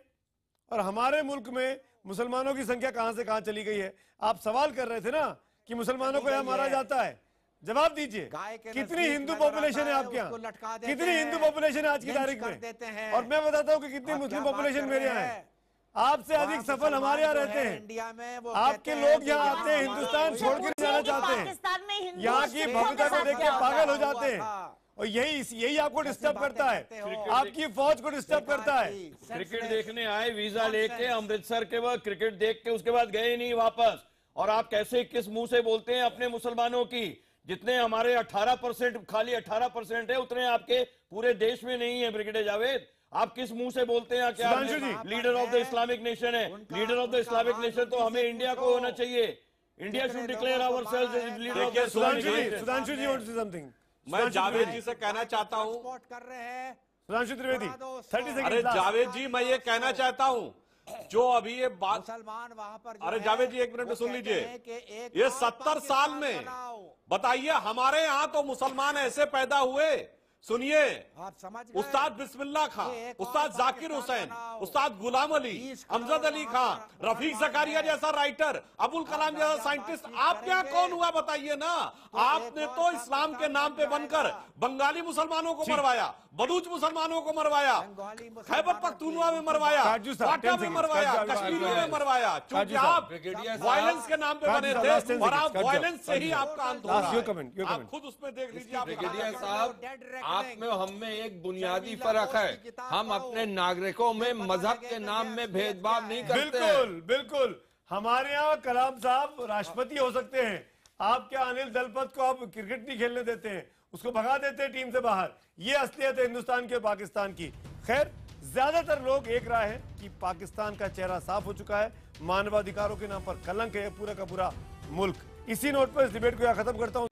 और हमारे मुल्क में मुसलमानों की संख्या कहां से कहां चली गई है? आप सवाल कर रहे थे ना कि मुसलमानों को यहां मारा जाता है, जवाब दीजिए। कितनी हिंदू पॉपुलेशन है आपके यहाँ? कितनी हिंदू पॉपुलेशन है आज की तारीख में? और मैं बताता हूँ कि कितनी मुस्लिम पॉपुलेशन मेरे यहाँ है। आपसे अधिक सफल हमारे यहाँ रहते हैं। इंडिया में वो आपके लोग यहाँ आते हैं, हिंदुस्तान छोड़ के जाना चाहते हैं, पाकिस्तान में हिंदू यहाँ की भव्यता को देख के पागल हो जाते हैं, और यही आपको डिस्टर्ब करता है, आपकी फौज को डिस्टर्ब करता है। क्रिकेट देखने आए, वीजा लेके अमृतसर के बाद क्रिकेट देख के उसके बाद गए नहीं वापस, और आप कैसे किस मुंह से बोलते हैं अपने मुसलमानों की? जितने हमारे 18% खाली 18% है, उतने आपके पूरे देश में नहीं है। ब्रिगेडियर जावेद, आप किस मुंह से बोलते हैं? क्या leader of the Islamic nation है? Leader of the Islamic nation तो हमें इंडिया को होना चाहिए। India should declare ourselves as leader of the Islamic nation. Sudhanshu ji want to say something. मैं जावेद जी से कहना चाहता हूं, कर रहे हैं सुधांशु त्रिवेदी, 30 सेकंड। अरे जावेद जी, मैं ये कहना चाहता हूं, जो अभी ये बात, मुसलमान वहां पर, अरे जावेद जी एक मिनट में सुन लीजिए, ये 70 साल में बताइए, हमारे यहाँ तो मुसलमान ऐसे पैदा हुए सुनिए, आप समझ गए? उस्ताद बिस्मिल्लाह खां, एक उस्ताद और जाकिर पाकिस्तान हुसैन, बनाओ। उस्ताद गुलाम अली, 20 अमजद अली करोड़ खां, वहाँ रफीक पर जकारिया बनवाएंगे। जैसा राइटर, अबुल कलाम जैसा बातचीत साइंटिस्ट, आप क्या करेंगे। कौन हुआ बताइए ना। आपने एक तो और इस्लाम के पाकिस्तान नाम पे बन बनकर जाएगा। बंगाली मुसलमानों को मरवाया, बलूच मुसलमानों को मरवाया, बंगाली मुसलमानों खैबर की पख्तूनवा में मरवाया, काजू साहब, क्वाटा 10 में seconds, मरवाया, काजू साहब, कश्मीरियों काजू में मरवाया, साहब, क्योंकि काजू आप ब्रिगेडियर वायलेंस के नाम पे काजू बने साहब, थे last 10 और आप seconds, वायलेंस से ही काजू आपका अंत हो Last, रहा your है। comment, your आप comment. खुद उसमें देख लीजिए। आप ब्रिगेडियर कहाँ साहब, डेड रेकनिंग। आप में हम में एक बुनियादी फर्क है। हम अपने नागरिकों में मजहब के नाम में भेदभाव नहीं करते हैं। बिल्कुल बिल्कुल। हमारे यहाँ कलाम साहब राष्ट्रपति हो सकते हैं, आप क्या अनिल दलपत को आप क्रिकेट नहीं खेलने देते हैं, उसको भगा देते हैं टीम से बाहर। ये असलियत है हिंदुस्तान की और पाकिस्तान की। खैर, ज्यादातर लोग एक राय है कि पाकिस्तान का चेहरा साफ हो चुका है, मानवाधिकारों के नाम पर कलंक है पूरा का पूरा मुल्क। इसी नोट पर इस डिबेट को यहाँ खत्म करता हूं।